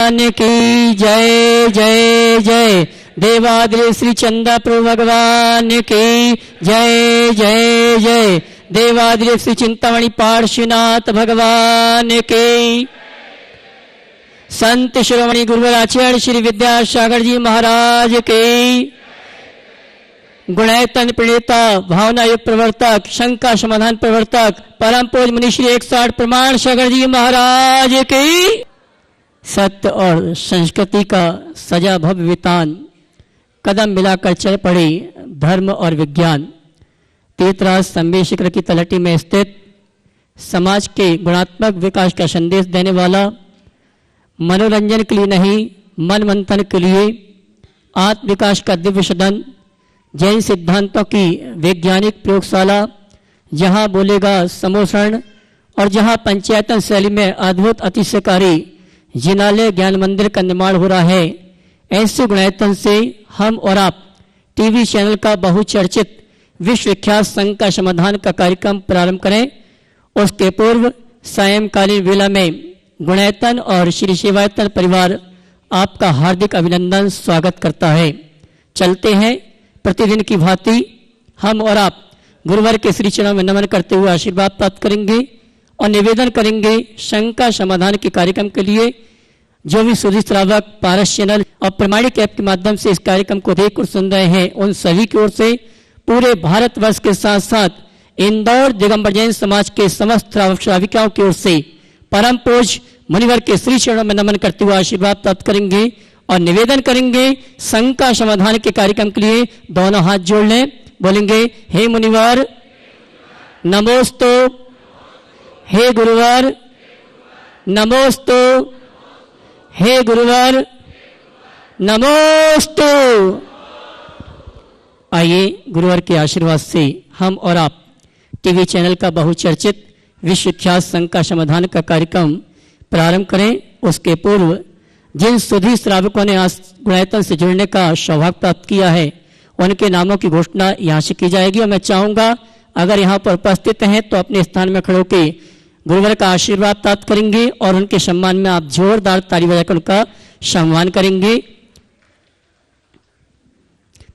की जय जय जय। देवाद्रि श्री चंदा प्रभु भगवान की जय जय जय। देवाद्रि श्री चिंतामणि पार्श्वनाथ भगवान की। संत शिरोमणि गुरुवर आचार्य श्री विद्यासागर जी महाराज की। गुणैतन प्रणेता, भावना युग प्रवर्तक, शंका समाधान प्रवर्तक, परम पूज्य मुनि श्री 108 प्रमाण सागर जी महाराज की। सत्य और संस्कृति का सजा भव्य वितान, कदम मिलाकर चल पड़े धर्म और विज्ञान। तीर्थराज संवेशिकर की तलहटी में स्थित समाज के गुणात्मक विकास का संदेश देने वाला, मनोरंजन के लिए नहीं मन मंथन के लिए आत्म विकास का दिव्य सदन, जैन सिद्धांतों की वैज्ञानिक प्रयोगशाला, जहां बोलेगा समोसरण और जहां पंचायतन शैली में अद्भुत अतिशयकारी जिनालय ज्ञान मंदिर का निर्माण हो रहा है। ऐसे गुणायतन से हम और आप टीवी चैनल का बहुचर्चित विश्व विख्यात संघ का समाधान का कार्यक्रम प्रारंभ करें। उसके पूर्व सायंकालीन वेला में गुणायतन और श्री सेवायतन परिवार आपका हार्दिक अभिनंदन स्वागत करता है। चलते हैं प्रतिदिन की भांति हम और आप गुरुवर के श्री चरणों में नमन करते हुए आशीर्वाद प्राप्त करेंगे और निवेदन करेंगे शंका समाधान के कार्यक्रम के लिए जो भी सुधी श्रावक पारस चैनल और प्रमाणिक ऐप के माध्यम से इस कार्यक्रम को देख और सुन रहे हैं, उन सभी की ओर से पूरे भारतवर्ष के साथ साथ इंदौर दिगंबर जैन समाज के समस्त श्राविकाओं की ओर से परम पूज्य मुनिवर के श्री चरणों में नमन करते हुए आशीर्वाद प्राप्त करेंगे और निवेदन करेंगे शंका समाधान के कार्यक्रम के लिए दोनों हाथ जोड़ लें। बोलेंगे हे मुनिवर नमोस्तु, हे गुरुवर नमोस्तु, हे गुरुवर नमोस्तु। आइए गुरुवर के आशीर्वाद से हम और आप टीवी चैनल का बहुचर्चित विश्व विख्यात संघ का समाधान का कार्यक्रम प्रारंभ करें। उसके पूर्व जिन सुधी श्रावकों ने आज गुणायतन से जुड़ने का सौभाग्य प्राप्त किया है उनके नामों की घोषणा यहाँ से की जाएगी और मैं चाहूँगा अगर यहाँ पर उपस्थित हैं तो अपने स्थान में खड़े होकर गुरुवर का आशीर्वाद प्राप्त करेंगे और उनके सम्मान में आप जोरदार ताली बजाकर उनका सम्मान करेंगे।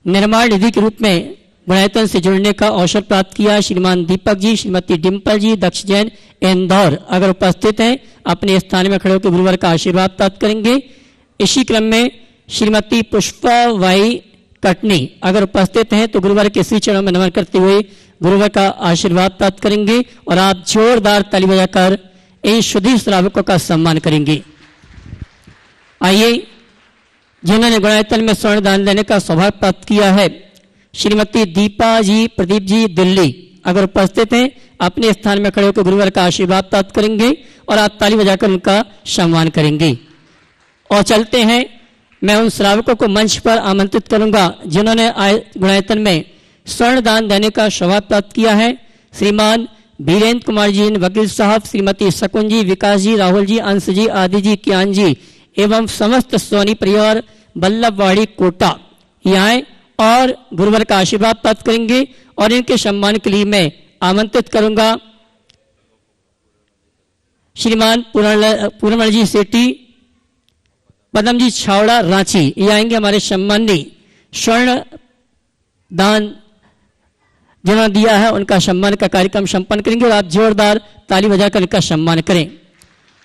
निर्माण निधि के रूप में गुणायतन से जुड़ने का अवसर प्राप्त किया श्रीमान दीपक जी, श्रीमती डिम्पल जी, दक्ष जैन इंदौर अगर उपस्थित हैं अपने स्थान में खड़े होकर गुरुवर का आशीर्वाद प्राप्त करेंगे। इसी क्रम में श्रीमती पुष्पा वाई कटनी अगर उपस्थित हैं तो गुरुवर के श्री चरणों में नमन करते हुए गुरुवर का आशीर्वाद प्राप्त करेंगे और आप जोरदार ताली बजाकर इन शुद्ध श्रावकों का सम्मान करेंगे। आइए जिन्होंने गुणायतन में स्वर्ण दान देने का सौभाग्य प्राप्त किया है श्रीमती दीपा जी, प्रदीप जी दिल्ली अगर उपस्थित हैं अपने स्थान में खड़े होकर गुरुवर का आशीर्वाद प्राप्त करेंगे और आप ताली बजाकर उनका सम्मान करेंगे। और चलते हैं, मैं उन श्रावकों को मंच पर आमंत्रित करूंगा जिन्होंने गुणायतन में स्वर्ण दान देने का सौभाग्य प्राप्त किया है। श्रीमान बीरेंद्र कुमार जी वकील साहब, श्रीमती शकुन जी, विकास जी, राहुल जी, अंश जी, आदि जी, ज्ञान जी एवं समस्त सोनी परिवार बल्लभवाड़ी कोटा यहाँ और गुरुवर का आशीर्वाद प्राप्त करेंगे और इनके सम्मान के लिए मैं आमंत्रित करूंगा श्रीमान पूर्णमल जी सेठी, पदम जी छावड़ा रांची, ये आएंगे हमारे सम्मानी स्वर्ण दान जिन्होंने दिया है उनका सम्मान का कार्यक्रम संपन्न करेंगे और आप जोरदार ताली बजाकर इनका सम्मान करें।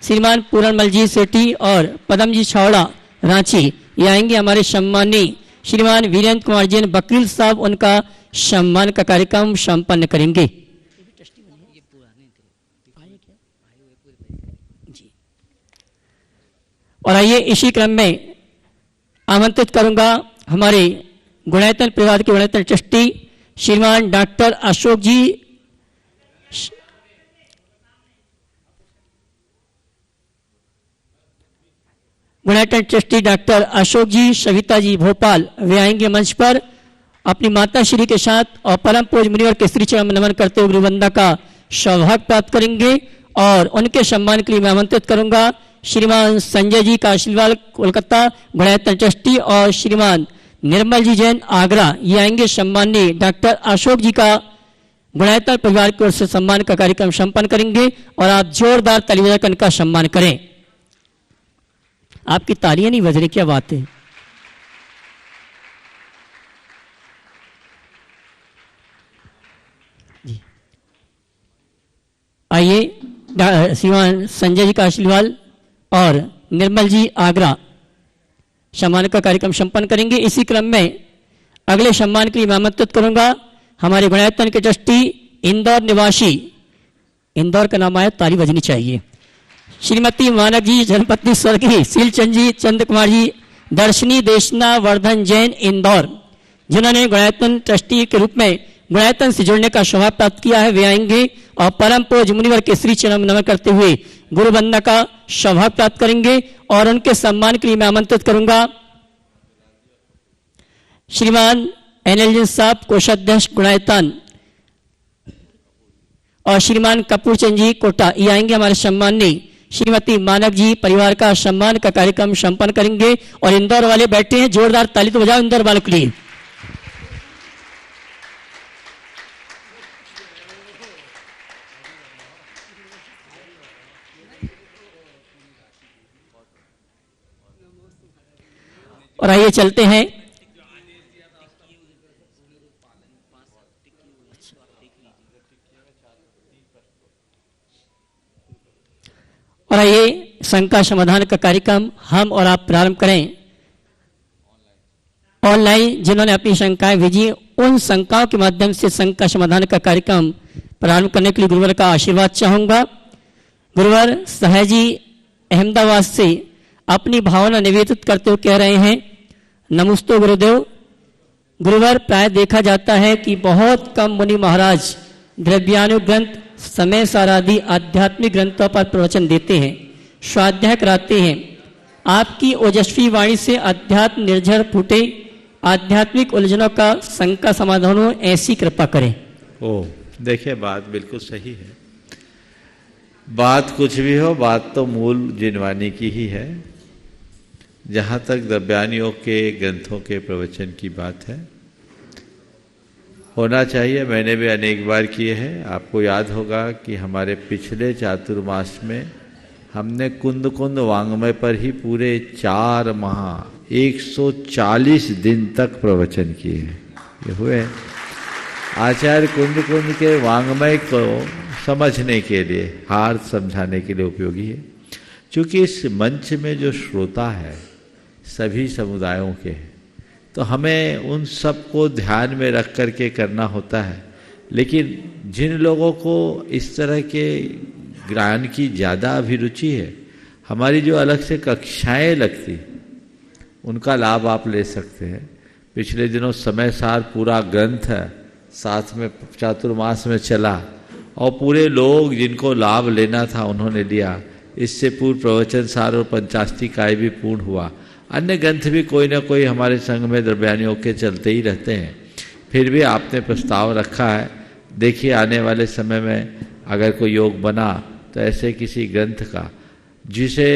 श्रीमान पूर्णमल जी सेठी और पदम जी छावड़ा रांची, ये आएंगे हमारे सम्मानी श्रीमान वीरेंद्र कुमार जैन वकील साहब, उनका सम्मान का कार्यक्रम संपन्न करेंगे। और आइए इसी क्रम में आमंत्रित करूंगा हमारे गुणायतन परिवार के गुणायतन ट्रस्टी श्रीमान डॉक्टर अशोक जी, गुणायतन ट्रस्टी डॉक्टर अशोक जी, सविता जी भोपाल, वे आएंगे मंच पर अपनी माता श्री के साथ और परम पूज्य मुनिवर के श्री चरण में नमन करते हुए गुरुवंदना का सौभाग्य प्राप्त करेंगे और उनके सम्मान के लिए मैं आमंत्रित करूंगा श्रीमान संजय जी काशीवाल कोलकाता गुणायतन ट्रस्टी और श्रीमान निर्मल जी जैन आगरा, ये आएंगे सम्माननीय डॉक्टर अशोक जी का गुणायतन परिवार की ओर से सम्मान का कार्यक्रम संपन्न करेंगे और आप जोरदार ताली बजाकर इनका सम्मान करें। आपकी तालियां नहीं बज रही, क्या बात है। आइए श्रीमान संजय जी काशलीवाल और निर्मल जी आगरा सम्मान का कार्यक्रम संपन्न करेंगे। इसी क्रम में अगले सम्मान के लिए मैं आमंत्रित करूंगा हमारे गुणायतन के ट्रस्टी इंदौर निवासी, इंदौर का नाम आया, ताली बजनी चाहिए, श्रीमती मानक जी जनपत्नी स्वर्गीय शीलचंद जी चंद्र कुमार जी दर्शनी देशना वर्धन जैन इंदौर, जिन्होंने गुणायतन ट्रस्टी के रूप में गुणायतन से जुड़ने का सौभाग्य प्राप्त किया है। वे आएंगे और परम पूज्य मुनिवर के श्री चरण नमन करते हुए गुरु वंदना का सौभाग्य प्राप्त करेंगे। और उनके सम्मान के लिए मैं आमंत्रित करूंगा श्रीमान एनएलजी साहब कोषाध्यक्ष गुणायतन और श्रीमान कपूर चंद जी कोटा, ये आएंगे हमारे सम्माननीय श्रीमती मानक जी परिवार का सम्मान का कार्यक्रम संपन्न करेंगे। और इंदौर वाले बैठे हैं, जोरदार ताली तो बजाओ इंदौर वालों के लिए। और आइए चलते हैं और आइए शंका समाधान का कार्यक्रम हम और आप प्रारंभ करें। ऑनलाइन जिन्होंने अपनी शंकाएं भेजी, उन शंकाओं के माध्यम से शंका समाधान का कार्यक्रम प्रारंभ करने के लिए गुरुवर का आशीर्वाद चाहूंगा। गुरुवर सहजी अहमदाबाद से अपनी भावना निवेदित करते हुए कह रहे हैं, नमस्ते गुरुदेव। गुरुवर, प्राय देखा जाता है कि बहुत कम मुनि महाराज द्रव्यानु ग्रंथ समय सारादि आध्यात्मिक ग्रंथों पर प्रवचन देते हैं, स्वाध्याय कराते हैं। आपकी ओजस्वी वाणी से अध्यात्म निर्झर फूटे, आध्यात्मिक उलझनों का शंका समाधान हो, ऐसी कृपा करें। देखिए, बात बिल्कुल सही है। बात कुछ भी हो, बात तो मूल जिनवानी की ही है। जहाँ तक द्रव्यानियों के ग्रंथों के प्रवचन की बात है, होना चाहिए। मैंने भी अनेक बार किए हैं। आपको याद होगा कि हमारे पिछले चातुर्मास में हमने कुंद कुंद वांग्मय पर ही पूरे 4 माह 140 दिन तक प्रवचन किए हैं। ये हुए आचार्य कुंद कुंद के वांग्मय को समझने के लिए, हार्थ समझाने के लिए उपयोगी है। क्योंकि इस मंच में जो श्रोता है सभी समुदायों के हैं, तो हमें उन सबको ध्यान में रख करके करना होता है। लेकिन जिन लोगों को इस तरह के ज्ञान की ज़्यादा अभिरुचि है, हमारी जो अलग से कक्षाएं लगती, उनका लाभ आप ले सकते हैं। पिछले दिनों समय सार पूरा ग्रंथ है, साथ में चातुर्मास में चला और पूरे लोग जिनको लाभ लेना था उन्होंने लिया। इससे पूर्व प्रवचन सार और पंचाष्टिकाय भी पूर्ण हुआ। अन्य ग्रंथ भी कोई ना कोई हमारे संघ में द्रव्यानियों के चलते ही रहते हैं। फिर भी आपने प्रस्ताव रखा है। देखिए, आने वाले समय में अगर कोई योग बना तो ऐसे किसी ग्रंथ का जिसे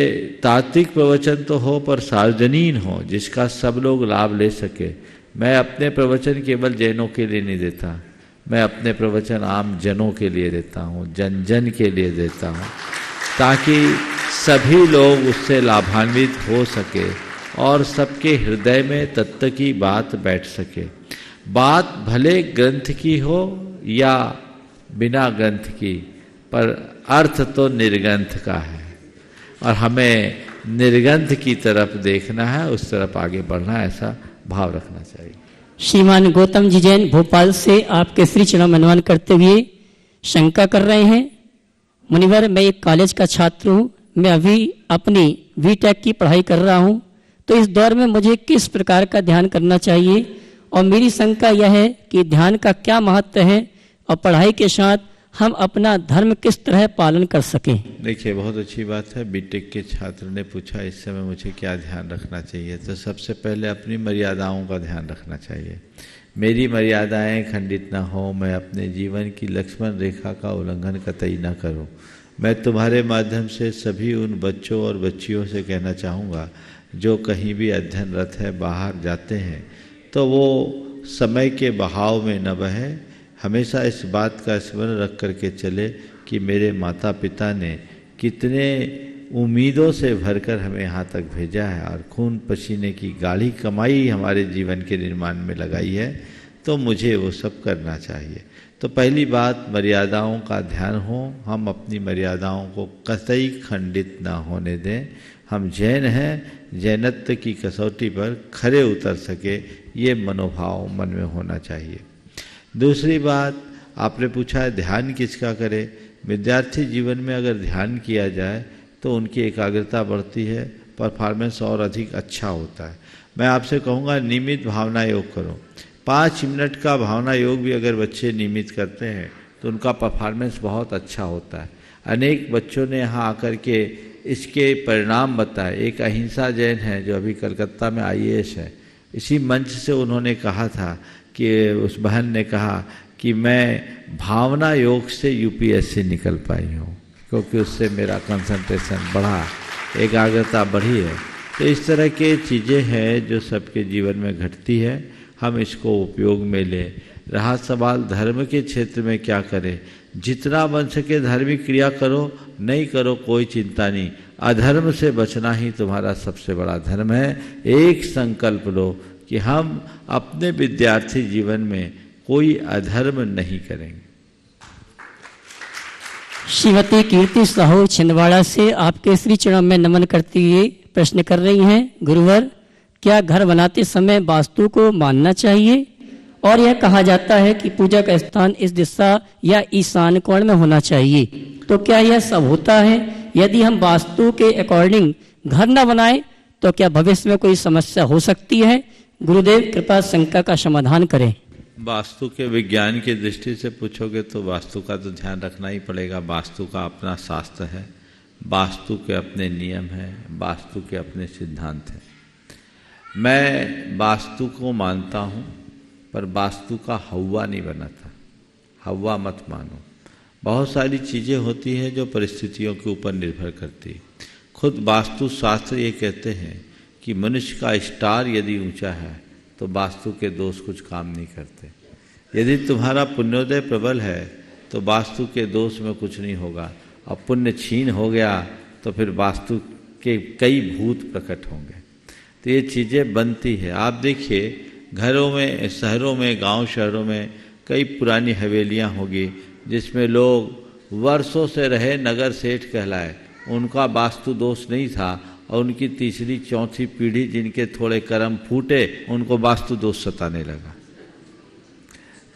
तात्विक प्रवचन तो हो पर सार्वजनीन हो, जिसका सब लोग लाभ ले सके। मैं अपने प्रवचन केवल जैनों के लिए नहीं देता, मैं अपने प्रवचन आम जनों के लिए देता हूँ, जन जन के लिए देता हूँ, ताकि सभी लोग उससे लाभान्वित हो सके और सबके हृदय में तत्व की बात बैठ सके। बात भले ग्रंथ की हो या बिना ग्रंथ की, पर अर्थ तो निर्ग्रंथ का है और हमें निर्ग्रंथ की तरफ देखना है, उस तरफ आगे बढ़ना है, ऐसा भाव रखना चाहिए। श्रीमान गौतम जी जैन भोपाल से आपके श्री चरण मनवान करते हुए शंका कर रहे हैं, मुनिवर, मैं एक कॉलेज का छात्र हूँ, मैं अभी अपनी बीटेक की पढ़ाई कर रहा हूँ, तो इस दौर में मुझे किस प्रकार का ध्यान करना चाहिए? और मेरी शंका यह है कि ध्यान का क्या महत्व है और पढ़ाई के साथ हम अपना धर्म किस तरह पालन कर सकें? देखिए, बहुत अच्छी बात है। बीटेक के छात्र ने पूछा इस समय मुझे क्या ध्यान रखना चाहिए। तो सबसे पहले अपनी मर्यादाओं का ध्यान रखना चाहिए। मेरी मर्यादाएं खंडित ना हो, मैं अपने जीवन की लक्ष्मण रेखा का उल्लंघन कतई ना करूं। मैं तुम्हारे माध्यम से सभी उन बच्चों और बच्चियों से कहना चाहूँगा जो कहीं भी अध्ययनरत है, बाहर जाते हैं, तो वो समय के बहाव में न बहें। हमेशा इस बात का स्मरण रख करके चले कि मेरे माता पिता ने कितने उम्मीदों से भरकर हमें यहाँ तक भेजा है और खून पसीने की गाढ़ी कमाई हमारे जीवन के निर्माण में लगाई है, तो मुझे वो सब करना चाहिए। तो पहली बात, मर्यादाओं का ध्यान हो, हम अपनी मर्यादाओं को कतई खंडित ना होने दें। हम जैन हैं, जैनत्व की कसौटी पर खरे उतर सके, ये मनोभाव मन में होना चाहिए। दूसरी बात, आपने पूछा है ध्यान किसका करें। विद्यार्थी जीवन में अगर ध्यान किया जाए तो उनकी एकाग्रता बढ़ती है, परफॉर्मेंस और अधिक अच्छा होता है। मैं आपसे कहूँगा नियमित भावना योग करो। 5 मिनट का भावना योग भी अगर बच्चे नियमित करते हैं तो उनका परफॉर्मेंस बहुत अच्छा होता है। अनेक बच्चों ने यहाँ आकर के इसके परिणाम बताए। एक अहिंसा जैन है जो अभी कलकत्ता में IAS है, इसी मंच से उन्होंने कहा था कि उस बहन ने कहा कि मैं भावना योग से UPSC निकल पाई हूँ, क्योंकि उससे मेरा कंसंट्रेशन बढ़ा, एकाग्रता बढ़ी है। तो इस तरह के चीज़ें हैं जो सबके जीवन में घटती है, हम इसको उपयोग में लें। रहा सवाल धर्म के क्षेत्र में क्या करें, जितना बन सके धार्मिक क्रिया करो, नहीं करो कोई चिंता नहीं। अधर्म से बचना ही तुम्हारा सबसे बड़ा धर्म है। एक संकल्प लो कि हम अपने विद्यार्थी जीवन में कोई अधर्म नहीं करेंगे। श्रीमती कीर्ति साहू छिंदवाड़ा से आपके श्री चरणों में नमन करती हुए प्रश्न कर रही हैं, गुरुवर क्या घर बनाते समय वास्तु को मानना चाहिए? और यह कहा जाता है कि पूजा का स्थान इस दिशा या ईशान कोण में होना चाहिए, तो क्या यह सब होता है? यदि हम वास्तु के अकॉर्डिंग घर न बनाएं तो क्या भविष्य में कोई समस्या हो सकती है? गुरुदेव कृपा शंका का समाधान करें। वास्तु के विज्ञान की दृष्टि से पूछोगे तो वास्तु का तो ध्यान रखना ही पड़ेगा। वास्तु का अपना शास्त्र है, वास्तु के अपने नियम हैं, वास्तु के अपने सिद्धांत हैं। मैं वास्तु को मानता हूँ, पर वास्तु का हवा नहीं बना था। हवा मत मानो। बहुत सारी चीज़ें होती हैं जो परिस्थितियों के ऊपर निर्भर करती है। खुद वास्तु शास्त्र ये कहते हैं कि मनुष्य का स्टार यदि ऊंचा है तो वास्तु के दोष कुछ काम नहीं करते। यदि तुम्हारा पुण्योदय प्रबल है तो वास्तु के दोष में कुछ नहीं होगा, और पुण्य क्षीण हो गया तो फिर वास्तु के कई भूत प्रकट होंगे। तो ये चीज़ें बनती है। आप देखिए घरों में, शहरों में, गांव शहरों में कई पुरानी हवेलियां होगी जिसमें लोग वर्षों से रहे, नगर सेठ कहलाए, उनका वास्तु दोष नहीं था, और उनकी तीसरी चौथी पीढ़ी जिनके थोड़े कर्म फूटे उनको वास्तु दोष सताने लगा।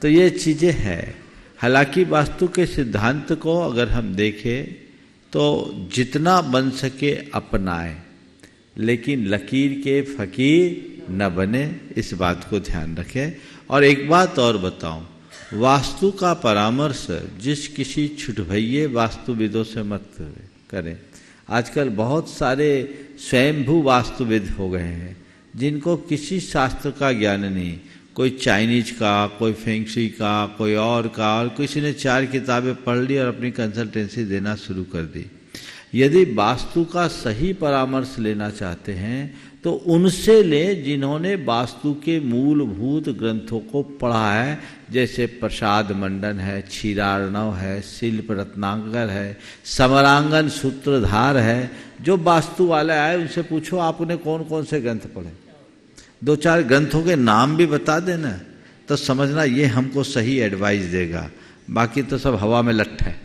तो ये चीज़ें हैं। हालांकि वास्तु के सिद्धांत को अगर हम देखें तो जितना बन सके अपनाएं, लेकिन लकीर के फकीर न बने, इस बात को ध्यान रखें। और एक बात और बताऊं, वास्तु का परामर्श जिस किसी छुटभइये वास्तुविदों से मत करें। आजकल बहुत सारे स्वयंभू वास्तुविद हो गए हैं जिनको किसी शास्त्र का ज्ञान नहीं, कोई चाइनीज का, कोई फेंगशुई का, कोई और का, और किसी ने 4 किताबें पढ़ ली और अपनी कंसल्टेंसी देना शुरू कर दी। यदि वास्तु का सही परामर्श लेना चाहते हैं तो उनसे लें जिन्होंने वास्तु के मूलभूत ग्रंथों को पढ़ा है, जैसे प्रसाद मंडन है, क्षीरार्णव है, शिल्प रत्नाकर है, समरांगन सूत्रधार है। जो वास्तु वाला है उनसे पूछो आपने कौन कौन से ग्रंथ पढ़े, 2-4 ग्रंथों के नाम भी बता देना तो समझना ये हमको सही एडवाइस देगा। बाकी तो सब हवा में लट्ठ है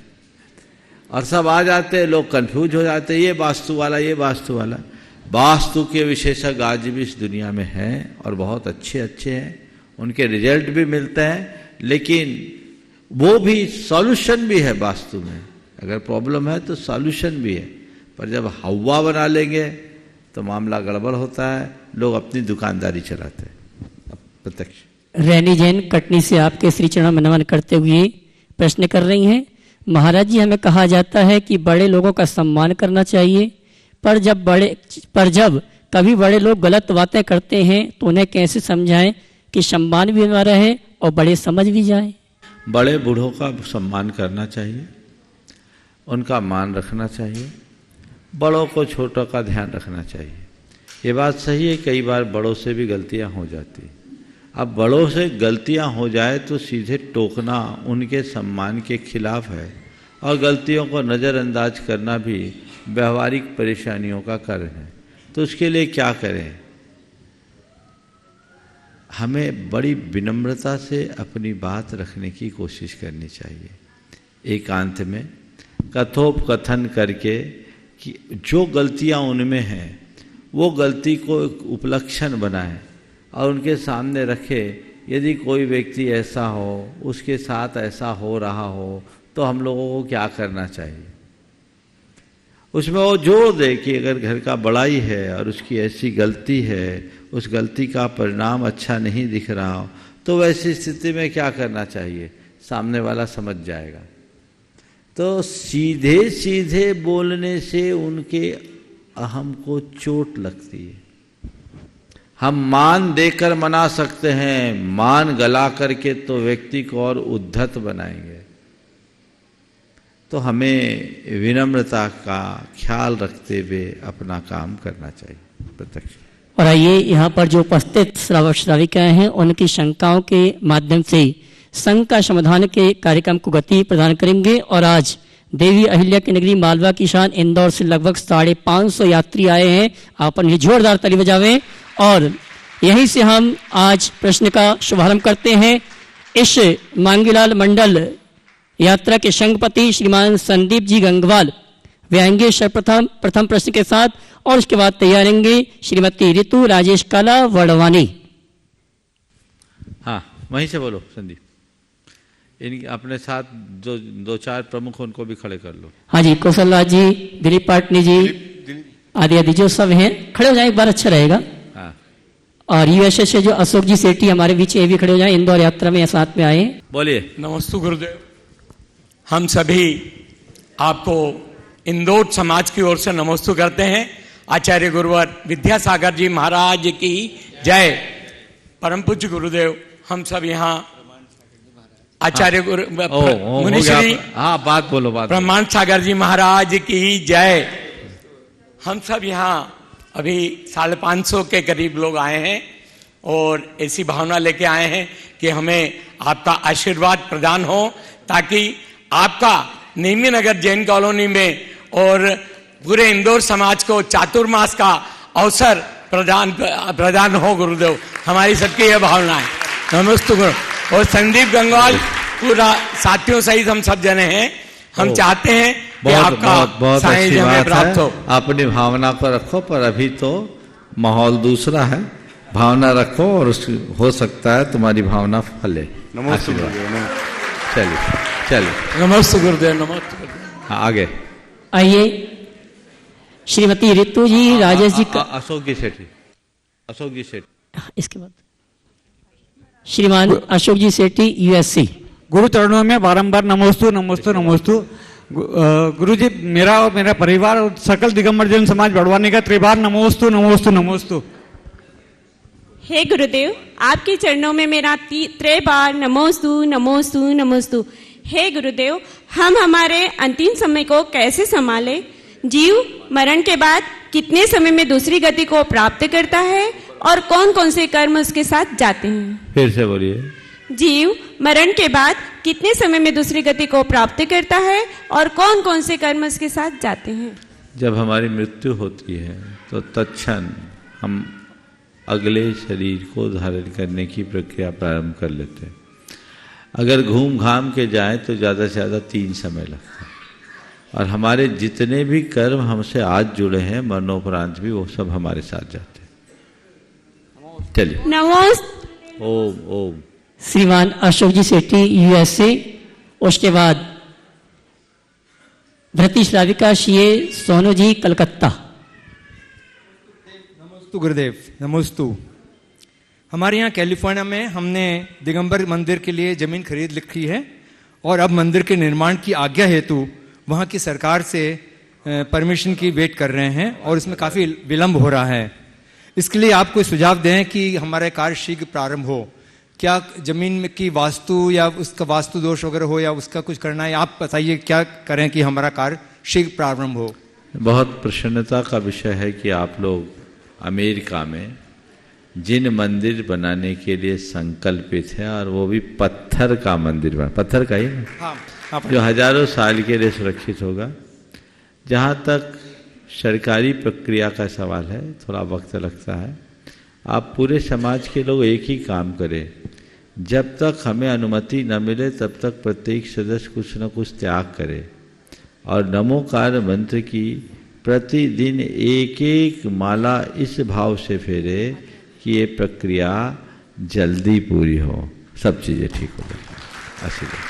और सब आ जाते हैं, लोग कंफ्यूज हो जाते हैं, ये वास्तु वाला, ये वास्तु वाला। वास्तु के विशेषज्ञ आज भी इस दुनिया में हैं और बहुत अच्छे अच्छे हैं, उनके रिजल्ट भी मिलते हैं, लेकिन वो भी सॉल्यूशन भी है वास्तु में। अगर प्रॉब्लम है तो सॉल्यूशन भी है, पर जब हवा बना लेंगे तो मामला गड़बड़ होता है, लोग अपनी दुकानदारी चलाते हैं। प्रत्यक्ष रैनी जैन कटनी से आपके श्री चरण में नमन करते हुए प्रश्न कर रही हैं, महाराज जी हमें कहा जाता है कि बड़े लोगों का सम्मान करना चाहिए, पर जब कभी बड़े लोग गलत बातें करते हैं तो उन्हें कैसे समझाएं कि सम्मान भी बना रहे और बड़े समझ भी जाएं? बड़े बूढ़ों का सम्मान करना चाहिए, उनका मान रखना चाहिए, बड़ों को छोटों का ध्यान रखना चाहिए। ये बात सही है, कई बार बड़ों से भी गलतियां हो जाती। अब बड़ों से गलतियां हो जाए तो सीधे टोकना उनके सम्मान के खिलाफ है, और गलतियों को नज़रअंदाज करना भी व्यवहारिक परेशानियों का कारण है। तो उसके लिए क्या करें? हमें बड़ी विनम्रता से अपनी बात रखने की कोशिश करनी चाहिए, एकांत में कथोपकथन करके कि जो गलतियां उनमें हैं वो गलती को एक उपलक्षण बनाएं और उनके सामने रखे। यदि कोई व्यक्ति ऐसा हो, उसके साथ ऐसा हो रहा हो, तो हम लोगों को क्या करना चाहिए, उसमें वो जोड़ दे कि अगर घर का बड़ाई है और उसकी ऐसी गलती है, उस गलती का परिणाम अच्छा नहीं दिख रहा हो, तो वैसी स्थिति में क्या करना चाहिए, सामने वाला समझ जाएगा। तो सीधे सीधे बोलने से उनके अहम को चोट लगती है। हम मान देकर मना सकते हैं, मान गला करके तो व्यक्ति को और उद्धत बनाएंगे। तो हमें विनम्रता का ख्याल रखते हुए अपना काम करना चाहिए। प्रत्यक्ष। और आइए यहाँ पर जो उपस्थित श्रावक श्राविकाएं हैं उनकी शंकाओं के माध्यम से संघ का समाधान के कार्यक्रम को गति प्रदान करेंगे। और आज देवी अहिल्या की नगरी मालवा की शान इंदौर से लगभग 550 यात्री आए हैं। आप उन्हें जोरदार ताली बजावें। और यहीं से हम आज प्रश्न का शुभारंभ करते हैं। इस मांगीलाल मंडल यात्रा के संघपति श्रीमान संदीप जी गंगवाल वे आएंगे सर्वप्रथम प्रश्न के साथ, और उसके बाद तैयार रहेंगे श्रीमती ऋतु राजेश काला वड़वानी। हाँ, वहीं से बोलो संदीप। इन अपने साथ जो 2-4 प्रमुख उनको भी खड़े कर लो। हाँ जी, कौशल राज जी, दिलीप पाटनी जी आदि आदि जो सब हैं खड़े हो जाए, एक बार अच्छा रहेगा। हाँ। और यूएसए से जो अशोक जी सेठी हमारे बीच ये भी खड़े हो जाए, इंदौर यात्रा में साथ में आए। बोलिए। नमस्ते गुरुदेव। हम सभी आपको इंदौर समाज की ओर से नमस्ते करते हैं। आचार्य गुरुवर विद्यासागर जी महाराज की जय। परम पूज्य गुरुदेव, हम सब यहाँ आचार्य गुरु मुनिश्री, हाँ बात बोलो, बात प्रमाण सागर जी महाराज की जय। हम सब यहाँ अभी 550 के करीब लोग आए हैं और ऐसी भावना लेके आए हैं कि हमें आपका आशीर्वाद प्रदान हो, ताकि आपका नेमी नगर जैन कॉलोनी में और पूरे इंदौर समाज को चातुर्मास का अवसर प्रदान हो। गुरुदेव, हमारी सबकी यह भावना है। नमस्ते गुरु। और संदीप गंगवाल पूरा साथियों सहित हम सब जने हैं। हम चाहते हैं कि आपका बहुत अच्छी बात प्राप्त हो। अपनी भावना को रखो, पर अभी तो माहौल दूसरा है। भावना रखो और हो सकता है तुम्हारी भावना फले। नमस्ते। चलिए। नमस्ते गुरुदेव। नमस्ते गुरुदेव। हाँ, आगे आइए श्रीमती ऋतु जी राजेश जी का। अशोक जी सेठी। इसके बाद श्रीमान अशोक जी सेठी यूएससी। गुरु चरणों में बारंबार नमोस्तु। गुरु जी, मेरा और मेरा परिवार और सकल दिगंबर जैन समाज बड़वानी का त्रिबार नमोस्तु। हे गुरुदेव, आपके चरणों में मेरा त्रिबार नमोस्तु। हे गुरुदेव, हम हमारे अंतिम समय को कैसे संभाले? जीव मरण के बाद कितने समय में दूसरी गति को प्राप्त करता है और कौन कौन से कर्म उसके साथ जाते हैं? फिर से बोलिए। जीव मरण के बाद कितने समय में दूसरी गति को प्राप्त करता है और कौन कौन से कर्म उसके साथ जाते हैं? जब हमारी मृत्यु होती है तो तत्क्षण हम अगले शरीर को धारण करने की प्रक्रिया प्रारंभ कर लेते हैं। अगर घूम घाम के जाएं तो ज़्यादा से ज़्यादा 3 समय लगता है। और हमारे जितने भी कर्म हमसे आज जुड़े हैं मरणोपरांत भी वो सब हमारे साथ जाते हैं। चलिए। नमोस्तु। ओम। श्रीमान अशोक जी सेठी यूएसए। उसके बाद भ्रति श्राविका सीए सोनू जी कलकत्ता। नमस्ते गुरुदेव। नमोस्तु। हमारे यहाँ कैलिफोर्निया में हमने दिगंबर मंदिर के लिए जमीन खरीद रखी है और अब मंदिर के निर्माण की आज्ञा हेतु वहाँ की सरकार से परमिशन की वेट कर रहे हैं और इसमें काफ़ी विलंब हो रहा है। इसके लिए आप कोई सुझाव दें कि हमारा कार्य शीघ्र प्रारंभ हो। क्या जमीन की वास्तु या उसका वास्तु दोष वगैरह हो या उसका कुछ करना है? आप बताइए क्या करें कि हमारा कार्य शीघ्र प्रारंभ हो। बहुत प्रसन्नता का विषय है कि आप लोग अमेरिका में जिन मंदिर बनाने के लिए संकल्पित है, और वो भी पत्थर का मंदिर बना, पत्थर का ही ना? हाँ, जो हजारों साल के लिए सुरक्षित होगा। जहाँ तक सरकारी प्रक्रिया का सवाल है, थोड़ा वक्त लगता है। आप पूरे समाज के लोग एक ही काम करें, जब तक हमें अनुमति न मिले तब तक प्रत्येक सदस्य कुछ न कुछ त्याग करे और नमोकार मंत्र की प्रतिदिन एक एक माला इस भाव से फेरे कि ये प्रक्रिया जल्दी पूरी हो, सब चीज़ें ठीक हो गई। आशीर्वाद।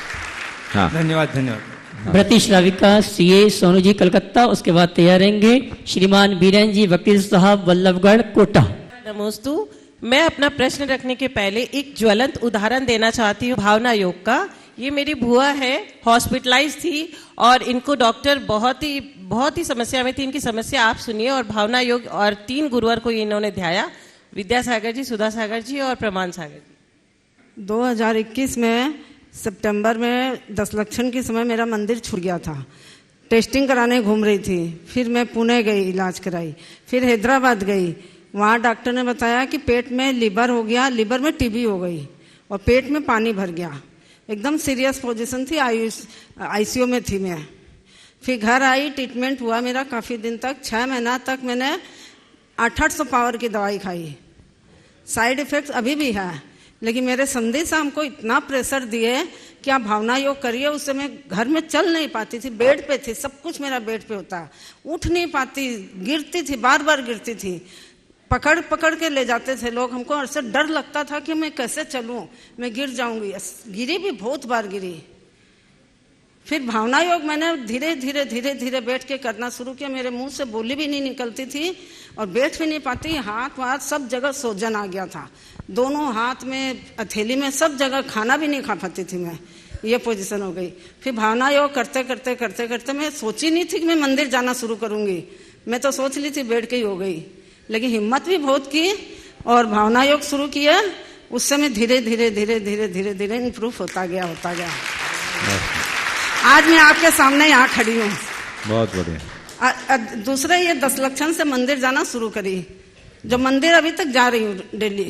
हाँ, धन्यवाद धन्यवाद। व्रती श्राविका सीए सोनू जी कलकत्ता, उसके बाद तैयार रहेंगे श्रीमान बीरेन जी वकील साहब वल्लभगढ़ कोटा। नमोस्तु। मैं अपना प्रश्न रखने के पहले एक ज्वलंत उदाहरण देना चाहती हूँ भावना योग का। ये मेरी बुआ है, हॉस्पिटलाइज थी और इनको डॉक्टर बहुत ही समस्या में थी। इनकी समस्या आप सुनिए। और भावना योग और 3 गुरुवार को इन्होंने ध्याया, विद्यासागर जी, सुधा सागर जी और प्रमाण सागर जी। 2021 में सितंबर में 10 लक्षण के समय मेरा मंदिर छूट गया था। टेस्टिंग कराने घूम रही थी, फिर मैं पुणे गई, इलाज कराई, फिर हैदराबाद गई। वहाँ डॉक्टर ने बताया कि पेट में लीवर हो गया, लीवर में टीबी हो गई और पेट में पानी भर गया। एकदम सीरियस पोजीशन थी, आईसीयू में थी मैं। फिर घर आई, ट्रीटमेंट हुआ मेरा काफ़ी दिन तक, 6 महीना तक मैंने 800 पावर की दवाई खाई। साइड इफ़ेक्ट्स अभी भी है, लेकिन मेरे संदेश हमको इतना प्रेशर दिए कि आप भावना योग करिए। उससे मैं घर में चल नहीं पाती थी, बेड पे थी, सब कुछ मेरा बेड पे होता, उठ नहीं पाती, गिरती थी, बार बार गिरती थी। पकड़ पकड़ के ले जाते थे लोग हमको, ऐसे डर लगता था कि मैं कैसे चलूं, मैं गिर जाऊंगी। गिरी भी, बहुत बार गिरी। फिर भावना योग मैंने धीरे धीरे धीरे धीरे बैठ के करना शुरू किया। मेरे मुंह से बोली भी नहीं निकलती थी और बैठ भी नहीं पाती, हाथ वाथ सब जगह सोजन आ गया था, दोनों हाथ में, हथेली में, सब जगह। खाना भी नहीं खा पाती थी मैं, ये पोजीशन हो गई। फिर भावना योग करते करते करते करते मैं सोची नहीं थी कि मैं मंदिर जाना शुरू करूंगी। मैं तो सोच ली थी बैठ के ही हो गई, लेकिन हिम्मत भी बहुत की और भावना योग शुरू किया। उससे मैं धीरे धीरे धीरे धीरे धीरे धीरे इम्प्रूव होता गया। आज मैं आपके सामने यहाँ खड़ी हूँ। बहुत बढ़िया। दूसरा ये 10 लक्षण से मंदिर जाना शुरू करी, जो मंदिर अभी तक जा रही हूँ डेली।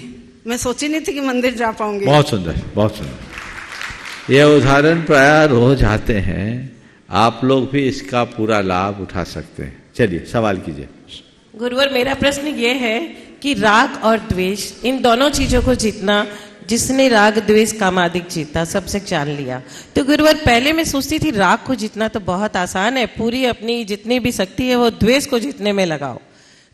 मैं सोची नहीं थी कि मंदिर जा पाऊंगी। बहुत सुंदर, बहुत सुंदर। ये उदाहरण प्राय रोज आते हैं, आप लोग भी इसका पूरा लाभ उठा सकते हैं। चलिए सवाल कीजिए। गुरुवर, मेरा प्रश्न ये है कि राग और द्वेष, इन दोनों चीजों को जीतना, जिसने राग द्वेष कामादिक जीता, सबसे जान लिया। तो गुरुवर, पहले मैं सोचती थी राग को जीतना तो बहुत आसान है, पूरी अपनी जितनी भी शक्ति है वो द्वेष को जीतने में लगाओ।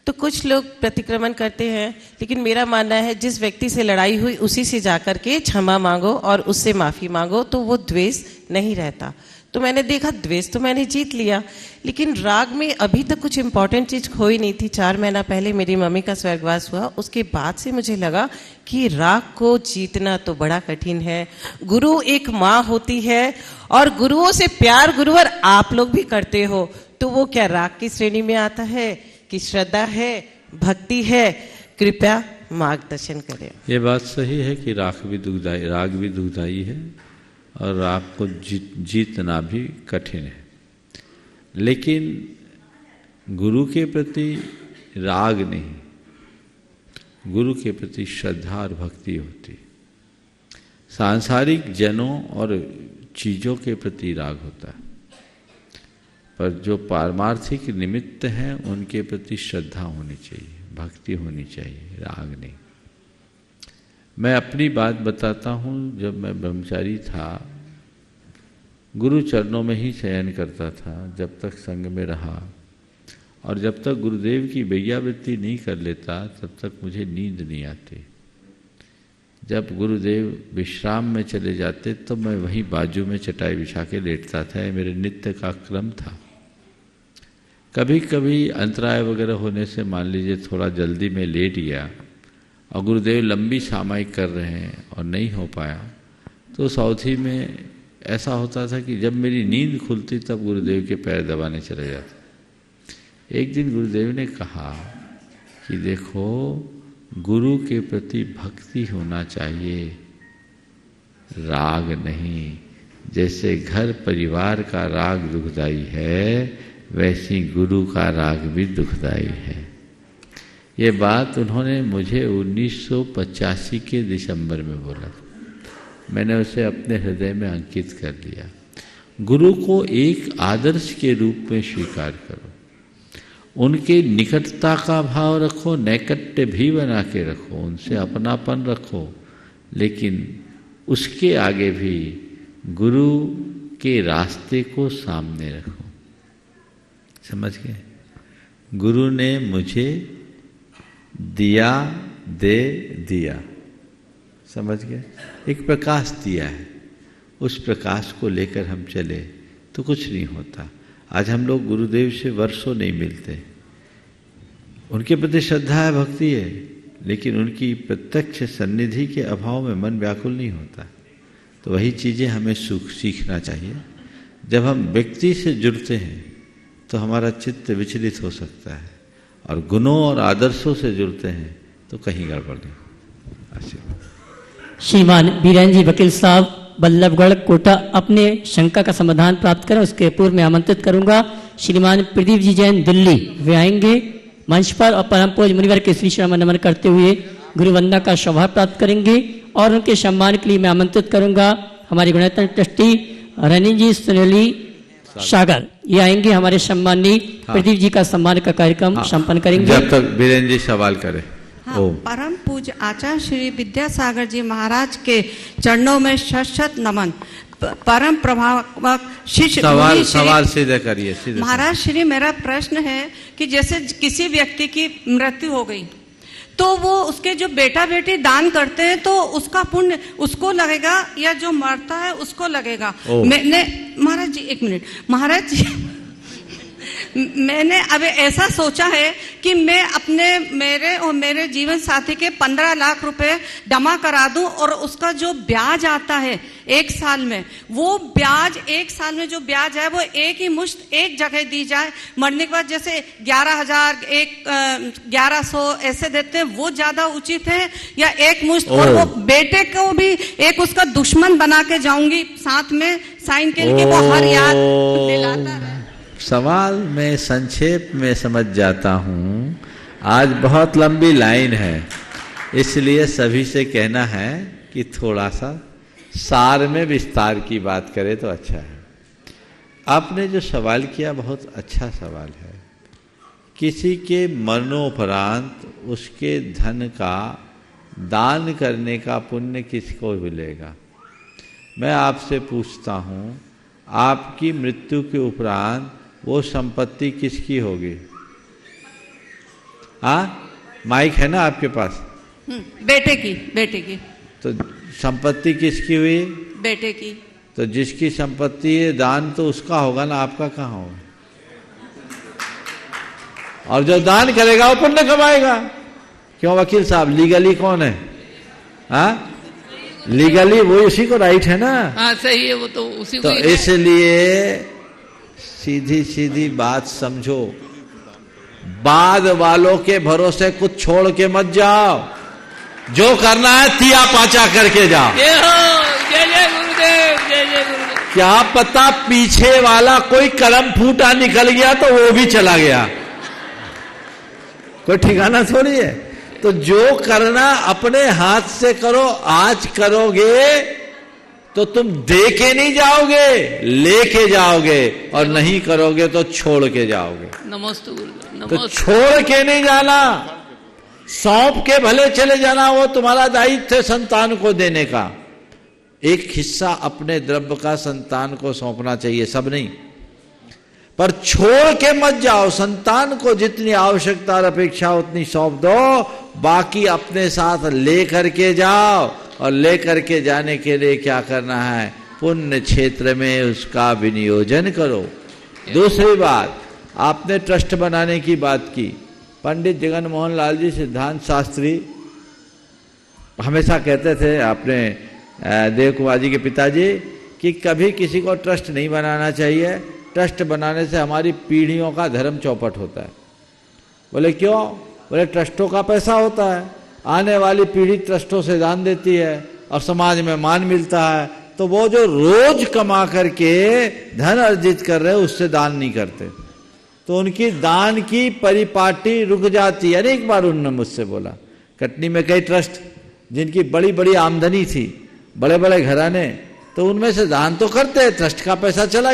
तो कुछ लोग प्रतिक्रमण करते हैं, लेकिन मेरा मानना है जिस व्यक्ति से लड़ाई हुई उसी से जाकर के क्षमा मांगो और उससे माफी मांगो, तो वो द्वेष नहीं रहता। तो मैंने देखा द्वेष तो मैंने जीत लिया, लेकिन राग में अभी तक कुछ इंपॉर्टेंट चीज खोई नहीं थी। 4 महीना पहले मेरी मम्मी का स्वर्गवास हुआ, उसके बाद से मुझे लगा कि राग को जीतना तो बड़ा कठिन है। गुरु एक माँ होती है और गुरुओं से प्यार गुरुवर आप लोग भी करते हो, तो वो क्या राग की श्रेणी में आता है कि श्रद्धा है, भक्ति है? कृपया मार्गदर्शन करें। ये बात सही है कि राग भी दुखदायी है और राग को जीतना भी कठिन है, लेकिन गुरु के प्रति राग नहीं, गुरु के प्रति श्रद्धा और भक्ति होती। सांसारिक जनों और चीज़ों के प्रति राग होता है, पर जो पारमार्थिक निमित्त हैं उनके प्रति श्रद्धा होनी चाहिए, भक्ति होनी चाहिए, राग नहीं। मैं अपनी बात बताता हूँ। जब मैं ब्रह्मचारी था, गुरु चरणों में ही शयन करता था जब तक संग में रहा, और जब तक गुरुदेव की वैयावृत्ति नहीं कर लेता तब तक मुझे नींद नहीं आती। जब गुरुदेव विश्राम में चले जाते तो मैं वहीं बाजू में चटाई बिछा के लेटता था। ये मेरे नित्य का क्रम था। कभी कभी अंतराय वगैरह होने से, मान लीजिए थोड़ा जल्दी में लेट गया और गुरुदेव लंबी सामायिक कर रहे हैं और नहीं हो पाया, तो उस अवधि में ऐसा होता था कि जब मेरी नींद खुलती तब गुरुदेव के पैर दबाने चले जाते। एक दिन गुरुदेव ने कहा कि देखो, गुरु के प्रति भक्ति होना चाहिए, राग नहीं। जैसे घर परिवार का राग दुखदाई है, वैसी गुरु का राग भी दुखदाई है। ये बात उन्होंने मुझे 1985 के दिसंबर में बोला। मैंने उसे अपने हृदय में अंकित कर लिया। गुरु को एक आदर्श के रूप में स्वीकार करो, उनके निकटता का भाव रखो, नैकट्य भी बना के रखो, उनसे अपनापन रखो, लेकिन उसके आगे भी गुरु के रास्ते को सामने रखो। समझ गए? गुरु ने मुझे दिया दे दिया, समझ गए? एक प्रकाश दिया है, उस प्रकाश को लेकर हम चले तो कुछ नहीं होता। आज हम लोग गुरुदेव से वर्षों नहीं मिलते, उनके प्रति श्रद्धा है, भक्ति है, लेकिन उनकी प्रत्यक्ष सन्निधि के अभाव में मन व्याकुल नहीं होता। तो वही चीज़ें हमें सीखना चाहिए। जब हम व्यक्ति से जुड़ते हैं तो हमारा चित्त विचलित हो सकता है, और गुणों और आदर्शों से जुड़ते हैं तो कहीं गड़बड़ नहीं। आशीर्वाद। श्रीमान बीरेन जी वकील साहब बल्लभगढ़ कोटा अपने शंका का समाधान प्राप्त करें, उसके पूर्व में आमंत्रित करूंगा श्रीमान प्रदीप जी जैन दिल्ली, वे आएंगे मंच पर और परम पूज्य मुनिवर के श्री चरण नमन करते हुए गुरुवंदना का सौभाग्य प्राप्त करेंगे। और उनके सम्मान के लिए मैं आमंत्रित करूंगा हमारे गुणरत्न ट्रस्टी रनी जी सुनेली सागर, ये आएंगे, हमारे सम्मानी प्रदीप जी का सम्मान का कार्यक्रम संपन्न करेंगे। जब तक बीरेन जी सवाल करें। हाँ, परम पूज्य आचार्य श्री विद्यासागर जी महाराज के चरणों में शत नमन। परम प्रभावक शिष्य सवाल सीधे करिए। महाराज श्री, मेरा प्रश्न है कि जैसे किसी व्यक्ति की मृत्यु हो गई तो वो उसके जो बेटा बेटी दान करते हैं तो उसका पुण्य उसको लगेगा या जो मरता है उसको लगेगा? मैंने महाराज जी एक मिनट, महाराज जी मैंने अब ऐसा सोचा है कि मैं अपने मेरे और मेरे जीवन साथी के 15 लाख रुपए जमा करा दूं और उसका जो ब्याज आता है 1 साल में, वो ब्याज 1 साल में जो ब्याज है वो एक ही मुश्त एक जगह दी जाए। मरने के बाद जैसे 11,000 1100 ऐसे देते हैं, वो ज्यादा उचित है या एक मुश्त? और वो बेटे को भी एक उसका दुश्मन बना के जाऊंगी साथ में साइन के लिए, वो हर याद दिलाता है। सवाल मैं संक्षेप में समझ जाता हूँ। आज बहुत लंबी लाइन है, इसलिए सभी से कहना है कि थोड़ा सा सार में विस्तार की बात करें तो अच्छा है। आपने जो सवाल किया बहुत अच्छा सवाल है। किसी के मरणोपरांत उसके धन का दान करने का पुण्य किसको मिलेगा? मैं आपसे पूछता हूँ, आपकी मृत्यु के उपरांत वो संपत्ति किसकी होगी? माइक है ना आपके पास? बेटे की। तो संपत्ति किसकी हुई? बेटे की। तो जिसकी संपत्ति है दान तो उसका होगा ना, आपका कहाँ होगा? और जो दान करेगा वो पुण्य कमाएगा। क्यों वकील साहब, लीगली कौन है? लीगली वो उसी को राइट है ना? हाँ सही है, वो तो उसी को। तो इसलिए सीधी सीधी बात समझो, बाद वालों के भरोसे कुछ छोड़ के मत जाओ, जो करना है तिया पाचा करके जाओ। जय जय गुरुदेव, जय जय गुरुदेव। क्या पता पीछे वाला कोई कलम फूटा निकल गया तो वो भी चला गया, कोई ठिकाना थोड़ी है। तो जो करना अपने हाथ से करो। आज करोगे तो तुम दे के नहीं जाओगे, लेके जाओगे, और नहीं करोगे तो छोड़ के जाओगे। नमस्ते गुरुदेव। तो छोड़ के नहीं जाना, सौंप के भले चले जाना, वो तुम्हारा दायित्व है संतान को देने का। एक हिस्सा अपने द्रव्य का संतान को सौंपना चाहिए, सब नहीं, पर छोड़ के मत जाओ। संतान को जितनी आवश्यकता और अपेक्षा उतनी सौंप दो, बाकी अपने साथ ले करके जाओ। और लेकर के जाने के लिए क्या करना है? पुण्य क्षेत्र में उसका विनियोजन करो। दूसरी बात, आपने ट्रस्ट बनाने की बात की। पंडित जगन मोहन लाल जी सिद्धांत शास्त्री हमेशा कहते थे, आपने देव कुमार जी के पिताजी, कि कभी किसी को ट्रस्ट नहीं बनाना चाहिए। ट्रस्ट बनाने से हमारी पीढ़ियों का धर्म चौपट होता है। बोले क्यों? बोले ट्रस्टों का पैसा होता है, आने वाली पीढ़ी ट्रस्टों से दान देती है और समाज में मान मिलता है, तो वो जो रोज कमा करके धन अर्जित कर रहे हैं उससे दान नहीं करते, तो उनकी दान की परिपाटी रुक जाती है। एक बार उन्होंने मुझसे बोला, कटनी में कई ट्रस्ट जिनकी बड़ी बड़ी आमदनी थी, बड़े बड़े घराने, तो उनमें से दान तो करते हैं, ट्रस्ट का पैसा चला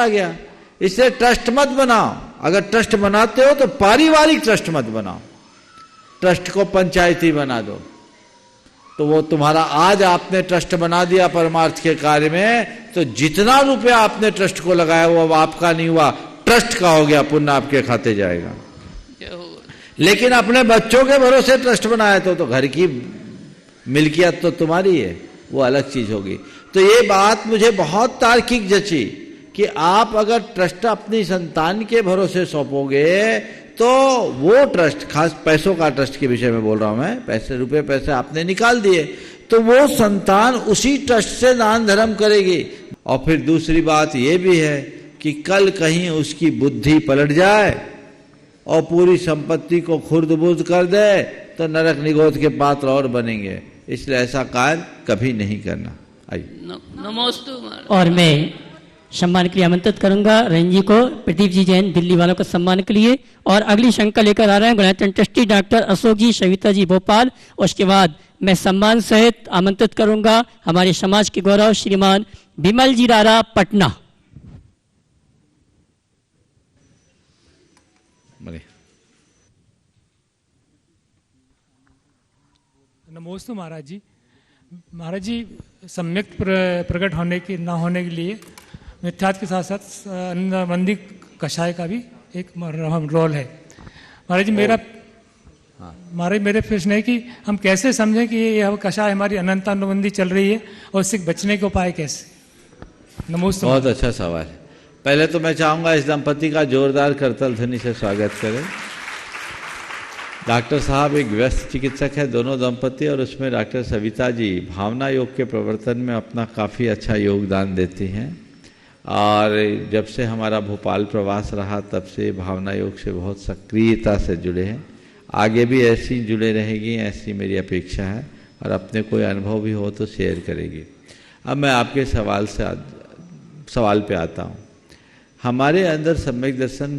गया। इसलिए ट्रस्ट मत बनाओ। अगर ट्रस्ट बनाते हो तो पारिवारिक ट्रस्ट मत बनाओ, ट्रस्ट को पंचायती बना दो। तो वो तुम्हारा, आज आपने ट्रस्ट बना दिया परमार्थ के कार्य में, तो जितना रुपया आपने ट्रस्ट को लगाया वो अब आपका नहीं हुआ, ट्रस्ट का हो गया, पुण्य आपके खाते जाएगा। लेकिन अपने बच्चों के भरोसे ट्रस्ट बनाया तो घर की मिल्कियत तो तुम्हारी है, वो अलग चीज होगी। तो ये बात मुझे बहुत तार्किक जची कि आप अगर ट्रस्ट अपनी संतान के भरोसे सौंपोगे तो वो ट्रस्ट, खास पैसों का ट्रस्ट के विषय में बोल रहा हूं मैं, पैसे आपने निकाल दिए तो वो संतान उसी ट्रस्ट से दान धर्म करेगी। और फिर दूसरी बात ये भी है कि कल कहीं उसकी बुद्धि पलट जाए और पूरी संपत्ति को खुर्द-बुर्द कर दे तो नरक निगोद के पात्र और बनेंगे। इसलिए ऐसा कार्य कभी नहीं करना। आइए। नमोस्तु। और मैं सम्मान के लिए आमंत्रित करूंगा रंजी को, प्रदीप जी जैन दिल्ली वालों को सम्मान के लिए। और अगली शंका लेकर आ रहे हैं गुणायतन ट्रस्टी डॉक्टर अशोक जी, सविता जी भोपाल। उसके बाद मैं सम्मान सहित आमंत्रित करूंगा हमारे समाज के गौरव श्रीमान विमल जी रारा पटना। नमोस्तु महाराज जी। महाराज जी, सम्यक प्रकट होने की न होने के लिए मिथ्यात्व के साथ साथ अनंतानंदी कषाय का भी एक रोल है। महाराज जी, मेरे प्रश्न है कि हम कैसे समझें कि यह कषाय हमारी अनंतानुबंधी चल रही है और इससे बचने के उपाय कैसे? नमोस्तु। बहुत अच्छा सवाल है। पहले तो मैं चाहूंगा इस दंपति का जोरदार करतल ध्वनि से स्वागत करें। डॉक्टर साहब एक व्यस्त चिकित्सक है, दोनों दंपति, और उसमें डॉक्टर सविता जी भावना योग के प्रवर्तन में अपना काफ़ी अच्छा योगदान देती हैं। और जब से हमारा भोपाल प्रवास रहा तब से भावना योग से बहुत सक्रियता से जुड़े हैं, आगे भी ऐसी जुड़े रहेगी, ऐसी मेरी अपेक्षा है। और अपने कोई अनुभव भी हो तो शेयर करेगी। अब मैं आपके सवाल पे आता हूँ। हमारे अंदर सम्यक दर्शन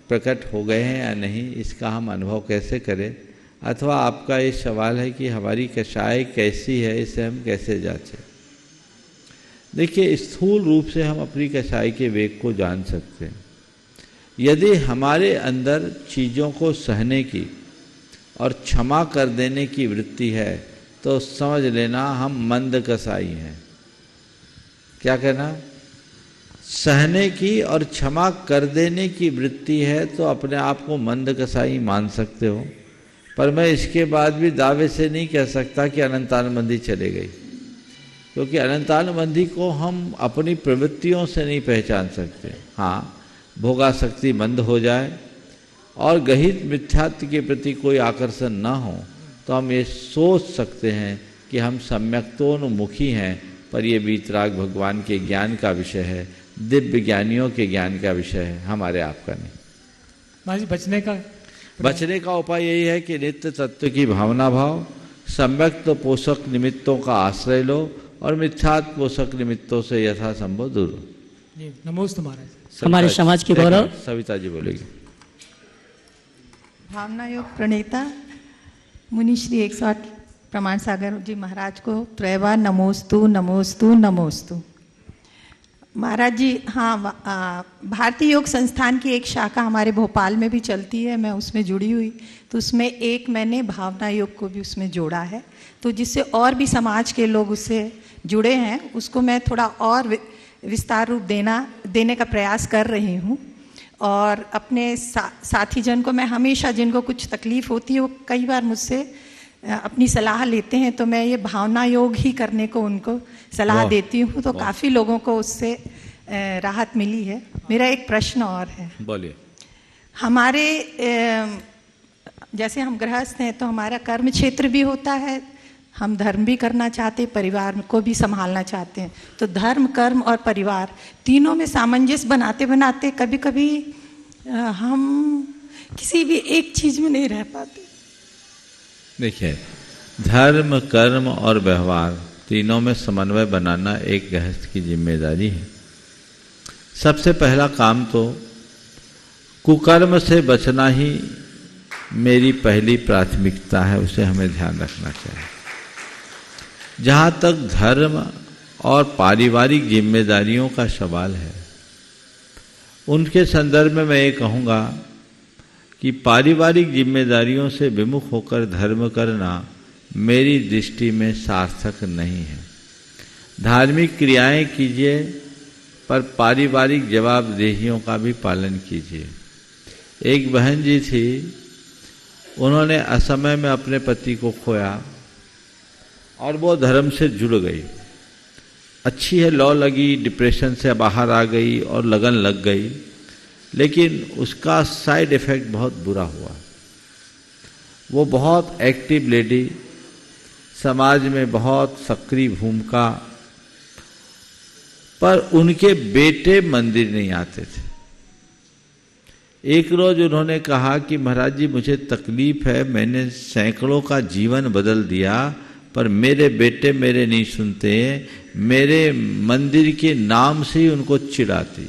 प्रकट हो गए हैं या नहीं, इसका हम अनुभव कैसे करें? अथवा आपका ये सवाल है कि हमारी कषाय कैसी है, इसे हम कैसे जांचें? देखिए, स्थूल रूप से हम अपनी कषाय के वेग को जान सकते हैं। यदि हमारे अंदर चीज़ों को सहने की और क्षमा कर देने की वृत्ति है तो समझ लेना हम मंद कसाई हैं। क्या कहना? सहने की और क्षमा कर देने की वृत्ति है तो अपने आप को मंद कसाई मान सकते हो, पर मैं इसके बाद भी दावे से नहीं कह सकता कि अनंतानुबंधी चले गई, क्योंकि अनंतानुबंधी को हम अपनी प्रवृत्तियों से नहीं पहचान सकते। हाँ, भोगासक्ति मंद हो जाए और गहित मिथ्यात्व के प्रति कोई आकर्षण न हो तो हम ये सोच सकते हैं कि हम सम्यक्तोन्मुखी हैं, पर ये वीतराग भगवान के ज्ञान का विषय है, दिव्य ज्ञानियों के ज्ञान का विषय है, हमारे आपका नहीं। महाराज, बचने का उपाय यही है कि नित्य तत्व की भावना भाव, सम्यक्त पोषक निमित्तों का आश्रय लो और मिथ्यात्व पोषक निमित्तों से यथासंभव दूर हो। नमोस्तु महाराज। हमारे समाज के गौरव सविता जी बोलेगी। भावना योग प्रणेता मुनि श्री 108 प्रमाण सागर जी महाराज को त्रैवार नमोस्तु नमोस्तु नमोस्तु। महाराज जी, हाँ, भारतीय योग संस्थान की एक शाखा हमारे भोपाल में भी चलती है, मैं उसमें जुड़ी हुई, तो उसमें एक मैंने भावना योग को भी उसमें जोड़ा है, तो जिससे और भी समाज के लोग उससे जुड़े हैं, उसको मैं थोड़ा और विस्तार रूप देने का प्रयास कर रही हूँ। और अपने साथी जन को मैं हमेशा, जिनको कुछ तकलीफ होती है वो कई बार मुझसे अपनी सलाह लेते हैं, तो मैं ये भावना योग ही करने को उनको सलाह देती हूँ, तो काफ़ी लोगों को उससे राहत मिली है। मेरा एक प्रश्न और है। बोलिए। हमारे जैसे हम गृहस्थ हैं तो हमारा कर्म क्षेत्र भी होता है, हम धर्म भी करना चाहते हैं, परिवार को भी संभालना चाहते हैं, तो धर्म, कर्म और परिवार तीनों में सामंजस्य बनाते बनाते कभी कभी हम किसी भी एक चीज में नहीं रह पाते। देखिए, धर्म, कर्म और व्यवहार तीनों में समन्वय बनाना एक गृहस्थ की जिम्मेदारी है। सबसे पहला काम तो कुकर्म से बचना ही मेरी पहली प्राथमिकता है, उसे हमें ध्यान रखना चाहिए। जहाँ तक धर्म और पारिवारिक जिम्मेदारियों का सवाल है। उनके संदर्भ में मैं ये कहूँगा कि पारिवारिक जिम्मेदारियों से विमुख होकर धर्म करना मेरी दृष्टि में सार्थक नहीं है। धार्मिक क्रियाएं कीजिए पर पारिवारिक जवाबदेहियों का भी पालन कीजिए। एक बहन जी थी, उन्होंने असमय में अपने पति को खोया और वो धर्म से जुड़ गई। अच्छी है, लॉ लगी, डिप्रेशन से बाहर आ गई और लगन लग गई, लेकिन उसका साइड इफेक्ट बहुत बुरा हुआ। वो बहुत एक्टिव लेडी, समाज में बहुत सक्रिय भूमिका, पर उनके बेटे मंदिर नहीं आते थे। एक रोज उन्होंने कहा कि महाराज जी मुझे तकलीफ है, मैंने सैकड़ों का जीवन बदल दिया पर मेरे बेटे मेरे नहीं सुनते, मेरे मंदिर के नाम से ही उनको चिढ़ाती।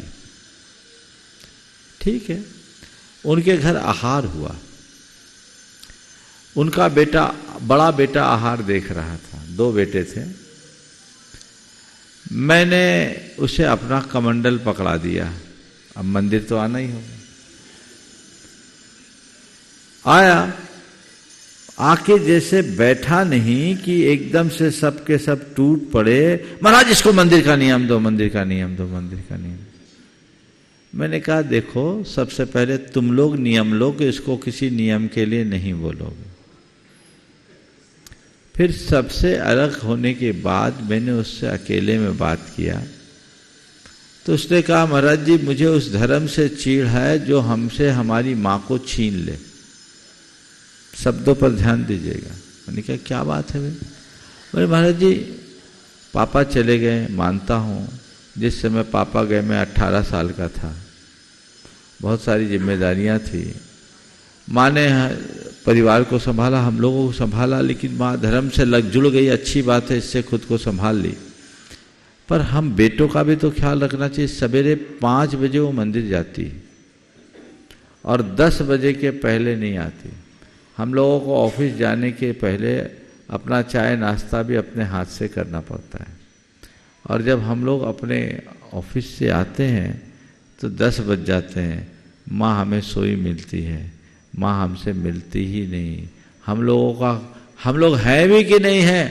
ठीक है, उनके घर आहार हुआ, उनका बेटा, बड़ा बेटा आहार देख रहा था, 2 बेटे थे। मैंने उसे अपना कमंडल पकड़ा दिया, अब मंदिर तो आना ही होगा। आया, आके जैसे बैठा नहीं कि एकदम से सब के सब टूट पड़े, महाराज इसको मंदिर का नियम दो, मंदिर का नियम दो, मंदिर का नियम। मैंने कहा देखो, सबसे पहले तुम लोग नियम लो कि इसको किसी नियम के लिए नहीं बोलोगे। फिर सबसे अलग होने के बाद मैंने उससे अकेले में बात किया तो उसने कहा महाराज जी मुझे उस धर्म से चीड़ है जो हमसे हमारी माँ को छीन ले। शब्दों पर ध्यान दीजिएगा। मैंने कहा क्या बात है भाई? बोले महाराज जी पापा चले गए, मानता हूँ, जिस समय पापा गए मैं 18 साल का था, बहुत सारी जिम्मेदारियाँ थी, माँ ने परिवार को संभाला, हम लोगों को संभाला, लेकिन माँ धर्म से लग जुड़ गई, अच्छी बात है, इससे खुद को संभाल ली, पर हम बेटों का भी तो ख्याल रखना चाहिए। सवेरे 5 बजे वो मंदिर जाती और 10 बजे के पहले नहीं आती। हम लोगों को ऑफिस जाने के पहले अपना चाय नाश्ता भी अपने हाथ से करना पड़ता है, और जब हम लोग अपने ऑफिस से आते हैं तो 10 बज जाते हैं, माँ हमें सोई मिलती है, माँ हमसे मिलती ही नहीं। हम लोग हैं भी कि नहीं हैं,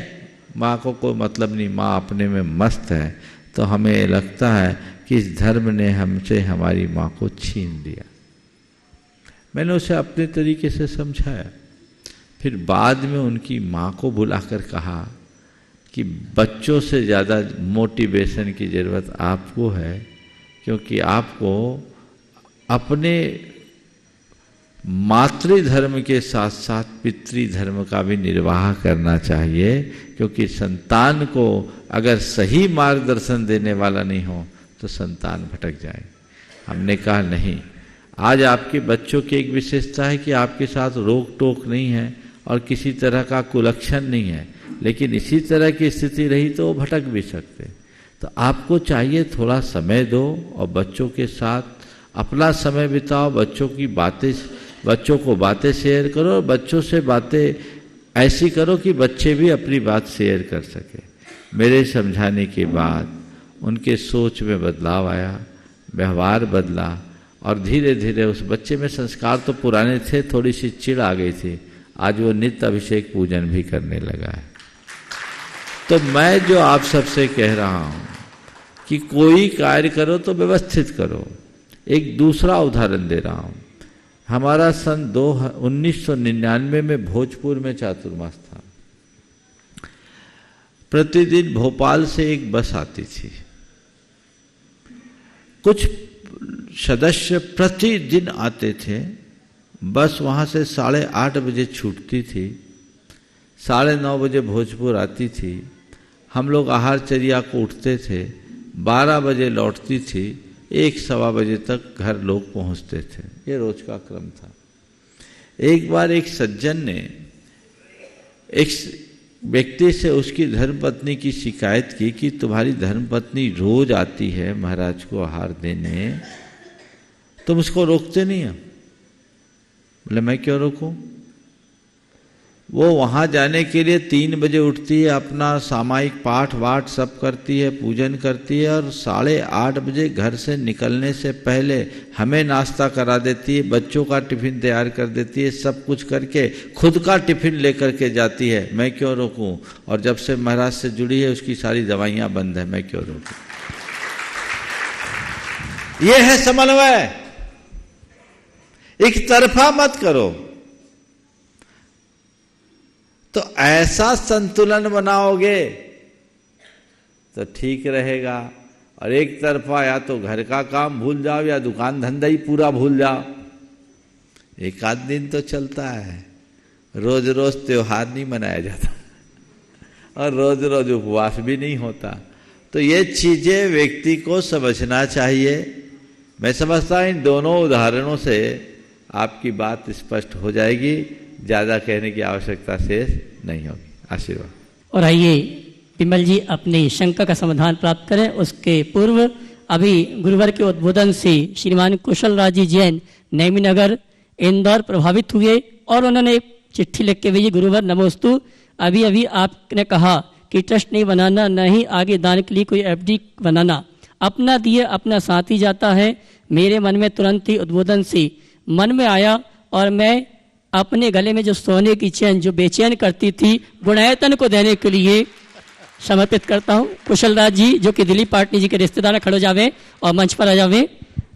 माँ को कोई मतलब नहीं, माँ अपने में मस्त है। तो हमें लगता है कि इस धर्म ने हमसे हमारी माँ को छीन लिया। मैंने उसे अपने तरीके से समझाया। फिर बाद में उनकी माँ को बुलाकर कहा कि बच्चों से ज़्यादा मोटिवेशन की ज़रूरत आपको है, क्योंकि आपको अपने मातृधर्म के साथ साथ पितृधर्म का भी निर्वाह करना चाहिए, क्योंकि संतान को अगर सही मार्गदर्शन देने वाला नहीं हो तो संतान भटक जाए। हमने कहा नहीं, आज आपके बच्चों की एक विशेषता है कि आपके साथ रोक टोक नहीं है और किसी तरह का कुलक्षण नहीं है, लेकिन इसी तरह की स्थिति रही तो वो भटक भी सकते। तो आपको चाहिए थोड़ा समय दो और बच्चों के साथ अपना समय बिताओ, बच्चों को बातें शेयर करो और बच्चों से बातें ऐसी करो कि बच्चे भी अपनी बात शेयर कर सके। मेरे समझाने के बाद उनके सोच में बदलाव आया, व्यवहार बदला और धीरे धीरे उस बच्चे में संस्कार तो पुराने थे, थोड़ी सी चिढ़ आ गई थी, आज वो नित्य अभिषेक पूजन भी करने लगा है। तो मैं जो आप सबसे कह रहा हूँ कि कोई कार्य करो तो व्यवस्थित करो। एक दूसरा उदाहरण दे रहा हूँ। हमारा सन 1999 में भोजपुर में चातुर्मास था। प्रतिदिन भोपाल से एक बस आती थी, कुछ सदस्य प्रतिदिन आते थे। बस वहाँ से 8:30 बजे छूटती थी, 9:30 बजे भोजपुर आती थी। हम लोग आहारचर्या को उठते थे, 12 बजे लौटती थी, 1-1:15 बजे तक घर लोग पहुँचते थे। ये रोज का क्रम था। एक बार एक सज्जन ने एक व्यक्ति से उसकी धर्मपत्नी की शिकायत की कि तुम्हारी धर्मपत्नी रोज आती है महाराज को आहार देने, तुम उसको रोकते नहीं हो। बोले मैं क्यों रोकूं? वो वहाँ जाने के लिए 3 बजे उठती है, अपना सामायिक पाठ वाठ सब करती है, पूजन करती है और 8:30 बजे घर से निकलने से पहले हमें नाश्ता करा देती है, बच्चों का टिफिन तैयार कर देती है, सब कुछ करके खुद का टिफिन लेकर के जाती है। मैं क्यों रोकूं? और जब से महाराज से जुड़ी है उसकी सारी दवाइयाँ बंद है, मैं क्यों रोकूं? ये है समन्वय। एक तरफा मत करो। तो ऐसा संतुलन बनाओगे तो ठीक रहेगा। और एक तरफा या तो घर का काम भूल जाओ या दुकान धंधा ही पूरा भूल जाओ। एक आध दिन तो चलता है, रोज रोज त्योहार नहीं मनाया जाता और रोज रोज उपवास भी नहीं होता। तो ये चीजें व्यक्ति को समझना चाहिए। मैं समझता हूं इन दोनों उदाहरणों से आपकी बात स्पष्ट हो जाएगी, ज्यादा कहने की आवश्यकता शेष नहीं होगी। आशीर्वाद। और आइए विमल जी अपनी शंका का समाधान प्राप्त करें। उसके पूर्व अभी गुरुवर के उद्बोधन से श्रीमान कुशल राज जी जैन नैमी नगर इंदौर प्रभावित हुए और उन्होंने एक चिट्ठी लिख के भेजी, गुरुवर नमोस्तु, अभी अभी आपने कहा कि ट्रस्ट नहीं बनाना, न ही आगे दान के लिए कोई एफडी बनाना, अपना दिए अपना साथ ही जाता है। मेरे मन में तुरंत ही उद्बोधन से मन में आया और मैं अपने गले में जो सोने की चैन जो बेचैन करती थी गुणायतन को देने के लिए समर्पित करता हूँ। कुशल राज जी जो कि दिलीप पाटनी जी के रिश्तेदार, खड़ो जावे और मंच पर आ जावे,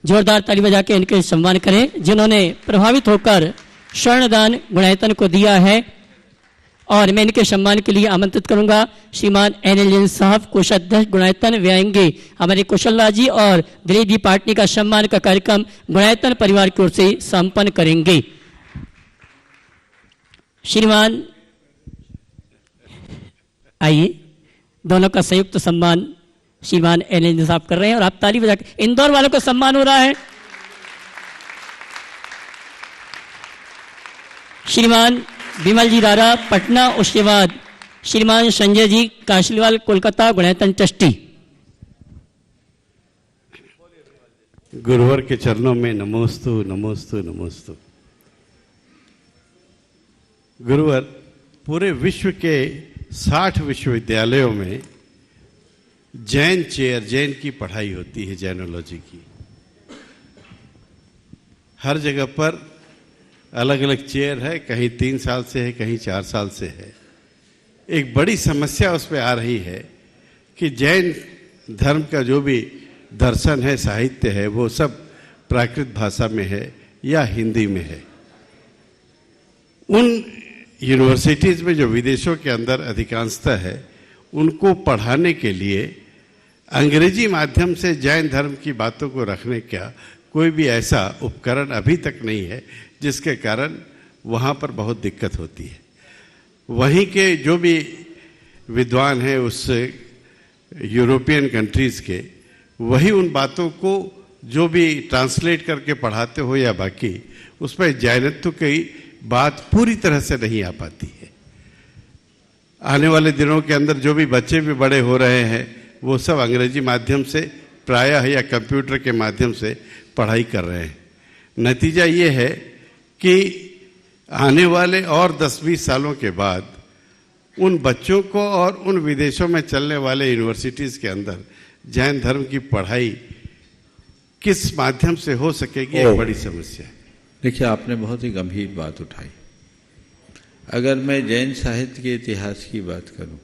जोरदार ताली बजा के इनके सम्मान करें जिन्होंने प्रभावित होकर स्वर्णदान गुणायतन को दिया है। और मैं इनके सम्मान के लिए आमंत्रित करूंगा श्रीमान एनएल जैन साहब, कोषाध्यक्ष गुणायतन व्याएंगे। हमारे कुशल राज जी और दिलीप जी पाटनी का सम्मान का कार्यक्रम गुणायतन परिवार की ओर से संपन्न करेंगे। श्रीमान आइए, दोनों का संयुक्त सम्मान श्रीमान एनएल साहब कर रहे हैं और आप ताली बजा के, इंदौर वालों को सम्मान हो रहा है। श्रीमान विमल जी रारा पटना, उसके बाद श्रीमान संजय जी काशीवाल कोलकाता गुणायतन ट्रस्टी। गुरुवर के चरणों में नमोस्तु नमोस्तु नमोस्तु। गुरुवर, पूरे विश्व के 60 विश्वविद्यालयों में जैन चेयर, जैन की पढ़ाई होती है, जैनोलॉजी की। हर जगह पर अलग अलग चेयर है, कहीं 3 साल से है, कहीं 4 साल से है। एक बड़ी समस्या उस पर आ रही है कि जैन धर्म का जो भी दर्शन है, साहित्य है, वो सब प्राकृत भाषा में है या हिंदी में है। उन यूनिवर्सिटीज़ में जो विदेशों के अंदर अधिकांशता है, उनको पढ़ाने के लिए अंग्रेजी माध्यम से जैन धर्म की बातों को रखने का कोई भी ऐसा उपकरण अभी तक नहीं है, जिसके कारण वहाँ पर बहुत दिक्कत होती है। वहीं के जो भी विद्वान हैं उस यूरोपियन कंट्रीज़ के, वही उन बातों को जो भी ट्रांसलेट करके पढ़ाते हो या बाकी, उस पर जैनत्व की बात पूरी तरह से नहीं आ पाती है। आने वाले दिनों के अंदर जो भी बच्चे भी बड़े हो रहे हैं, वो सब अंग्रेजी माध्यम से प्रायः या कंप्यूटर के माध्यम से पढ़ाई कर रहे हैं। नतीजा ये है कि आने वाले और 10-20 सालों के बाद उन बच्चों को और उन विदेशों में चलने वाले यूनिवर्सिटीज़ के अंदर जैन धर्म की पढ़ाई किस माध्यम से हो सकेगी, एक बड़ी समस्या है। देखिए, आपने बहुत ही गंभीर बात उठाई। अगर मैं जैन साहित्य के इतिहास की बात करूं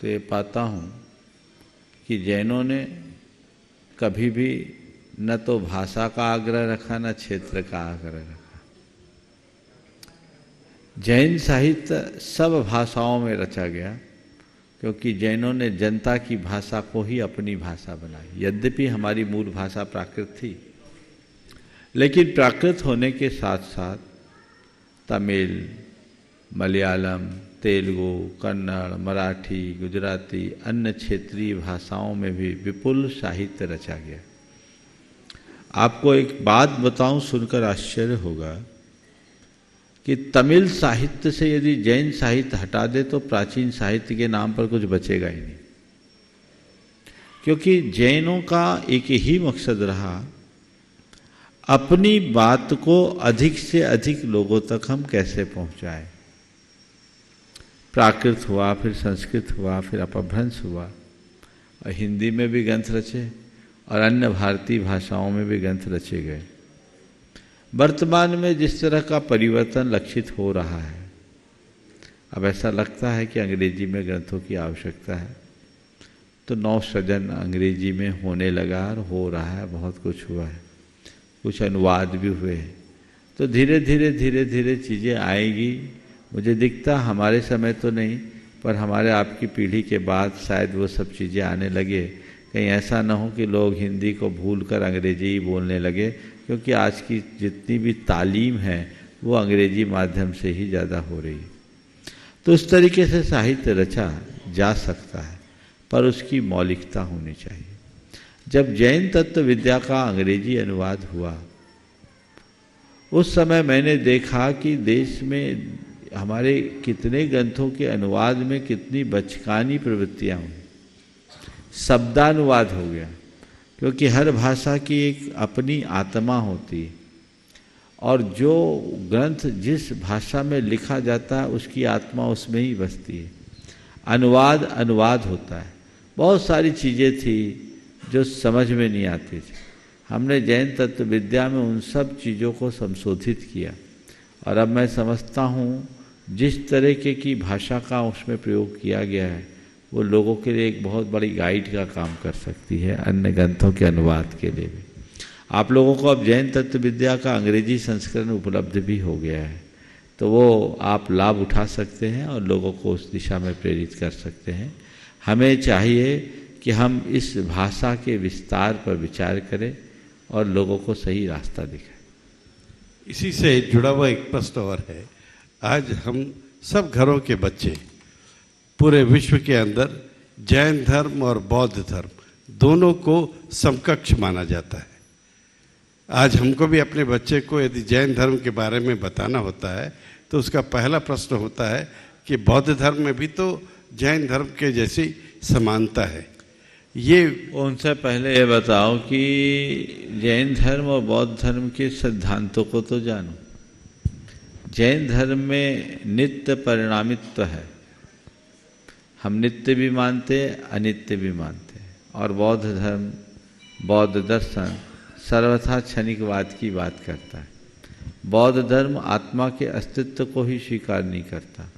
तो ये पाता हूं कि जैनों ने कभी भी न तो भाषा का आग्रह रखा, न क्षेत्र का आग्रह रखा। जैन साहित्य सब भाषाओं में रचा गया, क्योंकि जैनों ने जनता की भाषा को ही अपनी भाषा बनाई। यद्यपि हमारी मूल भाषा प्राकृत थी, लेकिन प्राकृत होने के साथ साथ तमिल, मलयालम, तेलुगु, कन्नड़, मराठी, गुजराती, अन्य क्षेत्रीय भाषाओं में भी विपुल साहित्य रचा गया। आपको एक बात बताऊं, सुनकर आश्चर्य होगा कि तमिल साहित्य से यदि जैन साहित्य हटा दे तो प्राचीन साहित्य के नाम पर कुछ बचेगा ही नहीं। क्योंकि जैनों का एक ही मकसद रहा, अपनी बात को अधिक से अधिक लोगों तक हम कैसे पहुंचाएं। प्राकृत हुआ, फिर संस्कृत हुआ, फिर अपभ्रंश हुआ, और हिंदी में भी ग्रंथ रचे और अन्य भारतीय भाषाओं में भी ग्रंथ रचे गए। वर्तमान में जिस तरह का परिवर्तन लक्षित हो रहा है, अब ऐसा लगता है कि अंग्रेजी में ग्रंथों की आवश्यकता है, तो नवसृजन अंग्रेजी में होने लगा और हो रहा है, बहुत कुछ हुआ है, कुछ अनुवाद भी हुए हैं। तो धीरे धीरे चीज़ें आएगी। मुझे दिखता हमारे समय तो नहीं, पर हमारे आपकी पीढ़ी के बाद शायद वो सब चीज़ें आने लगे। कहीं ऐसा ना हो कि लोग हिंदी को भूलकर अंग्रेजी ही बोलने लगे, क्योंकि आज की जितनी भी तालीम है वो अंग्रेजी माध्यम से ही ज़्यादा हो रही है। तो उस तरीके से साहित्य रचा जा सकता है, पर उसकी मौलिकता होनी चाहिए। जब जैन तत्व विद्या का अंग्रेजी अनुवाद हुआ, उस समय मैंने देखा कि देश में हमारे कितने ग्रंथों के अनुवाद में कितनी बचकानी प्रवृत्तियाँ हुई। शब्दानुवाद हो गया, क्योंकि हर भाषा की एक अपनी आत्मा होती है, और जो ग्रंथ जिस भाषा में लिखा जाता है उसकी आत्मा उसमें ही बसती है। अनुवाद होता है। बहुत सारी चीज़ें थी जो समझ में नहीं आती थी। हमने जैन तत्व विद्या में उन सब चीज़ों को संशोधित किया, और अब मैं समझता हूँ जिस तरीके की भाषा का उसमें प्रयोग किया गया है वो लोगों के लिए एक बहुत बड़ी गाइड का काम कर सकती है, अन्य ग्रंथों के अनुवाद के लिए भी। आप लोगों को अब जैन तत्व विद्या का अंग्रेजी संस्करण उपलब्ध भी हो गया है, तो वो आप लाभ उठा सकते हैं और लोगों को उस दिशा में प्रेरित कर सकते हैं। हमें चाहिए कि हम इस भाषा के विस्तार पर विचार करें और लोगों को सही रास्ता दिखाएं। इसी से जुड़ा हुआ एक प्रश्न और है। आज हम सब घरों के बच्चे पूरे विश्व के अंदर जैन धर्म और बौद्ध धर्म दोनों को समकक्ष माना जाता है। आज हमको भी अपने बच्चे को यदि जैन धर्म के बारे में बताना होता है तो उसका पहला प्रश्न होता है कि बौद्ध धर्म में भी तो जैन धर्म के जैसी समानता है। ये उनसे पहले ये बताओ कि जैन धर्म और बौद्ध धर्म के सिद्धांतों को तो जानो। जैन धर्म में नित्य परिणामित्व है, हम नित्य भी मानते अनित्य भी मानते हैं, और बौद्ध धर्म बौद्ध दर्शन सर्वथा क्षणिकवाद की बात करता है। बौद्ध धर्म आत्मा के अस्तित्व को ही स्वीकार नहीं करता।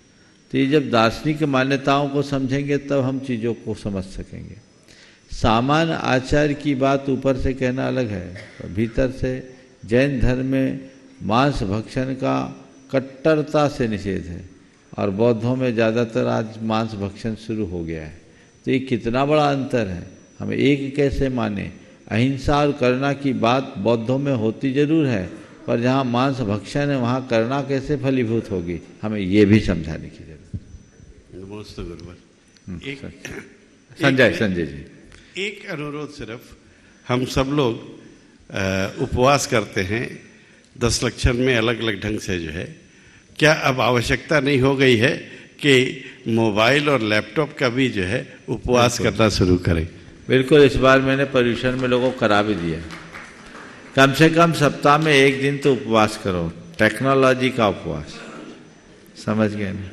तो ये जब दार्शनिक मान्यताओं को समझेंगे तब हम चीज़ों को समझ सकेंगे। सामान्य आचार की बात ऊपर से कहना अलग है, तो भीतर से जैन धर्म में मांस भक्षण का कट्टरता से निषेध है, और बौद्धों में ज़्यादातर आज मांस भक्षण शुरू हो गया है। तो ये कितना बड़ा अंतर है, हमें एक कैसे माने। अहिंसा और करुणा की बात बौद्धों में होती जरूर है, पर जहाँ मांस भक्षण है वहाँ करुणा कैसे फलीभूत होगी, हमें ये भी समझाने की जरूरत है। संजय जी, एक अनुरोध सिर्फ, हम सब लोग उपवास करते हैं 10 लक्षण में अलग अलग ढंग से जो है, क्या अब आवश्यकता नहीं हो गई है कि मोबाइल और लैपटॉप का भी जो है उपवास करना शुरू करें? बिल्कुल, इस बार मैंने पर्यूषण में लोगों को करा भी दिया। कम से कम सप्ताह में 1 दिन तो उपवास करो, टेक्नोलॉजी का उपवास। समझ गए ना?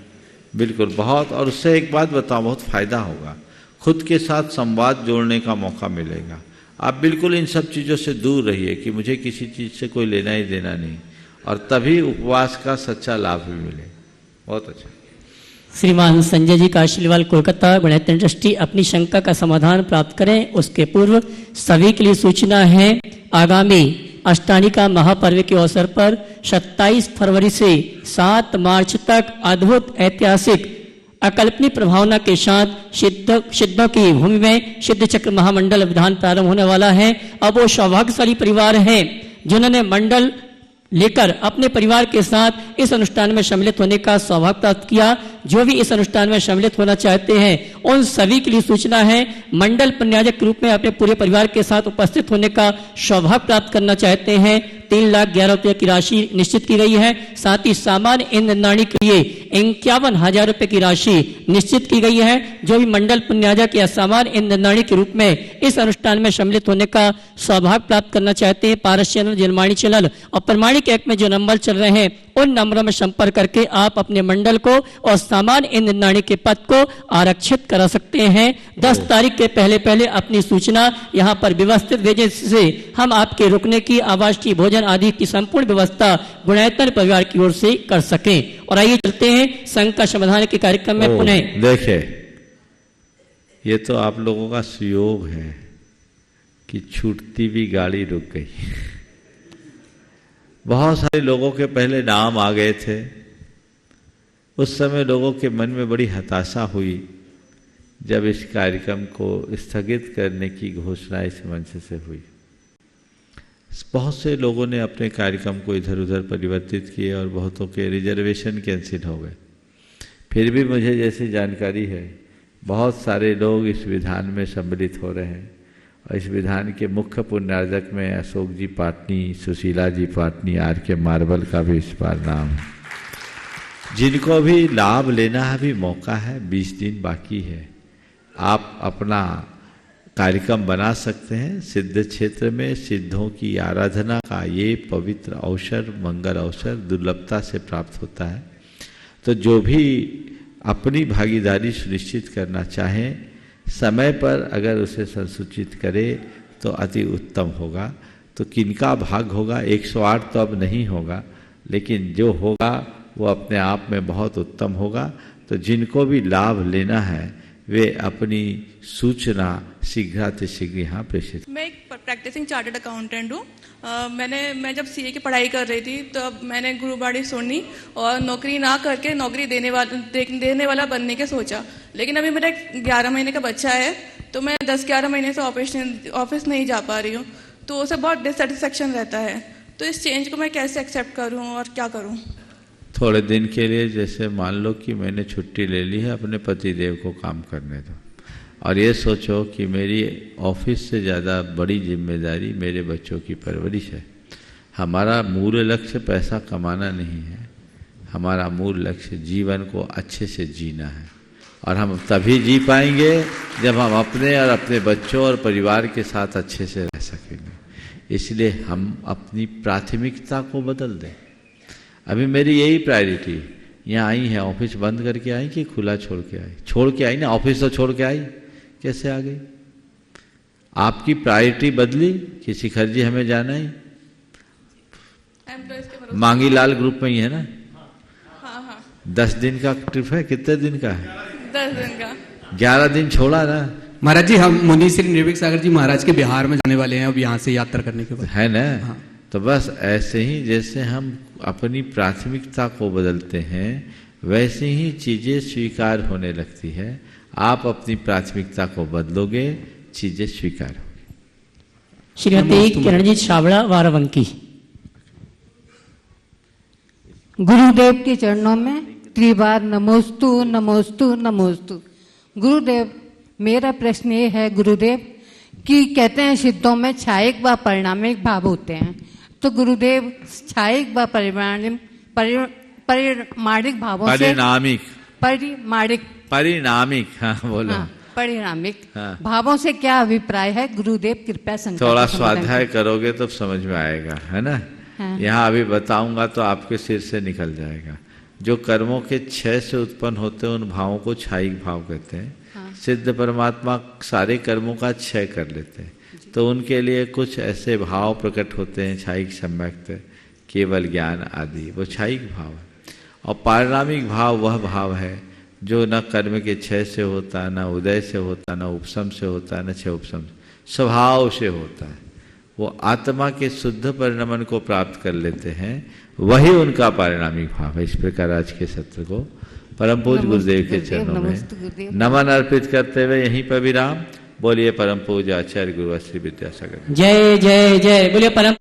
बिल्कुल, बहुत। और उससे एक बात बताओ, बहुत फायदा होगा, खुद के साथ संवाद जोड़ने का मौका मिलेगा। आप बिल्कुल इन सब चीज़ों से दूर रहिए कि मुझे किसी चीज़ से कोई लेना ही देना नहीं, और तभी उपवास का सच्चा लाभ भी मिले। बहुत अच्छा। श्रीमान संजय जी काशीवाल, कोलकाता, गणित ट्रस्टी, अपनी शंका का समाधान प्राप्त करें। उसके पूर्व सभी के लिए सूचना है, आगामी अष्टानिका महापर्व के अवसर पर 27 फरवरी से 7 मार्च तक अद्भुत ऐतिहासिक अकल्पनीय प्रभावना के साथ सिद्धों की भूमि में सिद्ध चक्र महामंडल विधान प्रारंभ होने वाला है। अब वो सौभाग्यशाली परिवार है जिन्होंने मंडल लेकर अपने परिवार के साथ इस अनुष्ठान में सम्मिलित होने का सौभाग्य प्राप्त किया। जो भी इस अनुष्ठान में सम्मिलित होना चाहते हैं उन सभी के लिए सूचना है, मंडल प्रन्याजक के रूप में अपने पूरे परिवार के साथ उपस्थित होने का सौभाग्य प्राप्त करना चाहते हैं 3,11,000 रुपये की राशि निश्चित की गई है। साथ ही सामान्य ईंधन नाणी के लिए 51,000 रुपये की राशि निश्चित की गई है। जो भी मंडल पुण्याजक या सामान्य ईंधन नाणी के रूप में इस अनुष्ठान में सम्मिलित होने का सौभाग्य प्राप्त करना चाहते हैं, पारस चैनल, जलमाणी चैनल और प्रमाणिक ऐप में जो नंबर चल रहे हैं उन नंबरों में संपर्क करके आप अपने मंडल को और सामान्य ईंधन नाणी के पद को आरक्षित करा सकते हैं। 10 तारीख के पहले अपनी सूचना यहाँ पर व्यवस्थित भेजने से हम आपके रुकने की, आवास की, भोजन आदि की संपूर्ण व्यवस्था गुणायतन परिवार की ओर से कर सकें। और आइए चलते हैं संघ का समाधान के कार्यक्रम में पुनः। देखे, ये तो आप लोगों का सुयोग है कि छूटती भी गाड़ी रुक गई। बहुत सारे लोगों के पहले नाम आ गए थे। उस समय लोगों के मन में बड़ी हताशा हुई जब इस कार्यक्रम को स्थगित करने की घोषणा इस मंच से हुई। बहुत से लोगों ने अपने कार्यक्रम को इधर उधर परिवर्तित किए और बहुतों के रिजर्वेशन कैंसिल हो गए। फिर भी मुझे जैसी जानकारी है, बहुत सारे लोग इस विधान में सम्मिलित हो रहे हैं। और इस विधान के मुख्य पुण्यार्जक में अशोक जी पाटनी, सुशीला जी पाटनी, R.K. मार्बल का भी इस बार नाम, जिनको भी लाभ लेना है भी मौका है। 20 दिन बाकी है, आप अपना कार्यक्रम बना सकते हैं। सिद्ध क्षेत्र में सिद्धों की आराधना का ये पवित्र अवसर, मंगल अवसर दुर्लभता से प्राप्त होता है। तो जो भी अपनी भागीदारी सुनिश्चित करना चाहें, समय पर अगर उसे संसूचित करे तो अति उत्तम होगा। तो किनका भाग होगा, 108 तो अब नहीं होगा, लेकिन जो होगा वो अपने आप में बहुत उत्तम होगा। तो जिनको भी लाभ लेना है वे अपनी सूचना शीघ्रातिशीघ्र यहाँ प्रेषित। मैं एक प्रैक्टिसिंग चार्टर्ड अकाउंटेंट हूँ। मैं जब CA की पढ़ाई कर रही थी तब मैंने गुरुबाणी सुनी और नौकरी ना करके नौकरी देने वाला बनने के सोचा। लेकिन अभी मेरा 11 महीने का बच्चा है, तो मैं 10-11 महीने से ऑफिस नहीं जा पा रही हूँ, तो उसे बहुत डिससेटिस्फेक्शन रहता है। तो इस चेंज को मैं कैसे एक्सेप्ट करूँ और क्या करूँ? थोड़े दिन के लिए, जैसे मान लो कि मैंने छुट्टी ले ली है, अपने पतिदेव को काम करने दो और ये सोचो कि मेरी ऑफिस से ज़्यादा बड़ी जिम्मेदारी मेरे बच्चों की परवरिश है। हमारा मूल लक्ष्य पैसा कमाना नहीं है, हमारा मूल लक्ष्य जीवन को अच्छे से जीना है। और हम तभी जी पाएंगे जब हम अपने और अपने बच्चों और परिवार के साथ अच्छे से रह सकेंगे। इसलिए हम अपनी प्राथमिकता को बदल दें। अभी मेरी यही प्रायोरिटी, यहाँ आई है, ऑफिस बंद करके आई कि खुला छोड़ के आई? छोड़ के आई ना, ऑफिस तो छोड़ के आई, कैसे आ गई? आपकी प्रायोरिटी बदली कि शिखर जी हमें जाना ही, मांगी लाल ग्रुप में ही है ना? हाँ। 10 दिन का ट्रिप है, कितने दिन का है? 10 दिन का। 11 दिन छोड़ा ना महाराज जी। हम मुनि श्री निर्भीक सागर जी महाराज के बिहार में जाने वाले हैं अब यहाँ से यात्रा करने के बाद, है ना? हाँ। तो बस ऐसे ही जैसे हम अपनी प्राथमिकता को बदलते हैं, वैसे ही चीजें स्वीकार होने लगती है। आप अपनी प्राथमिकता को बदलोगे, चीजें स्वीकार होगी। श्रीमती किरणजीत छाबड़ा, वाराबंकी। गुरुदेव के चरणों में त्रिबार नमोस्तु नमोस्तु नमोस्तु। गुरुदेव, मेरा प्रश्न ये है गुरुदेव कि कहते हैं सिद्धों में छायिक व परिणामिक भाव होते हैं, तो गुरुदेव छायिक व परिमाणिक भावों से परिणामिक हाँ बोलो। हाँ, परिणामिक भावों से क्या अभिप्राय है गुरुदेव? कृपया संकल्प थोड़ा स्वाध्याय करोगे तो समझ में आएगा, है ना? हाँ। यहाँ अभी बताऊंगा तो आपके सिर से निकल जाएगा। जो कर्मों के क्षय से उत्पन्न होते हैं उन भावों को छायिक भाव कहते हैं। हाँ। सिद्ध परमात्मा सारे कर्मों का क्षय कर लेते हैं, तो उनके लिए कुछ ऐसे भाव प्रकट होते हैं, छायिक, सम्यक्त, केवल ज्ञान आदि, वो छायिक भाव है। और पारिणामिक भाव वह भाव है जो न कर्म के क्षय से होता, न उदय से होता, न उपशम से होता, न क्षय उपशम, स्वभाव से होता है। वो आत्मा के शुद्ध परिणमन को प्राप्त कर लेते हैं, वही उनका पारिणामिक भाव है। इस प्रकार आज के सत्र को परम पूज्य गुरुदेव के चरणों में नमन अर्पित करते हुए यहीं पर विराम। बोलिए परम पूज्य आचार्य गुरु श्री विद्यासागर। जय जय जय। बोलिए परम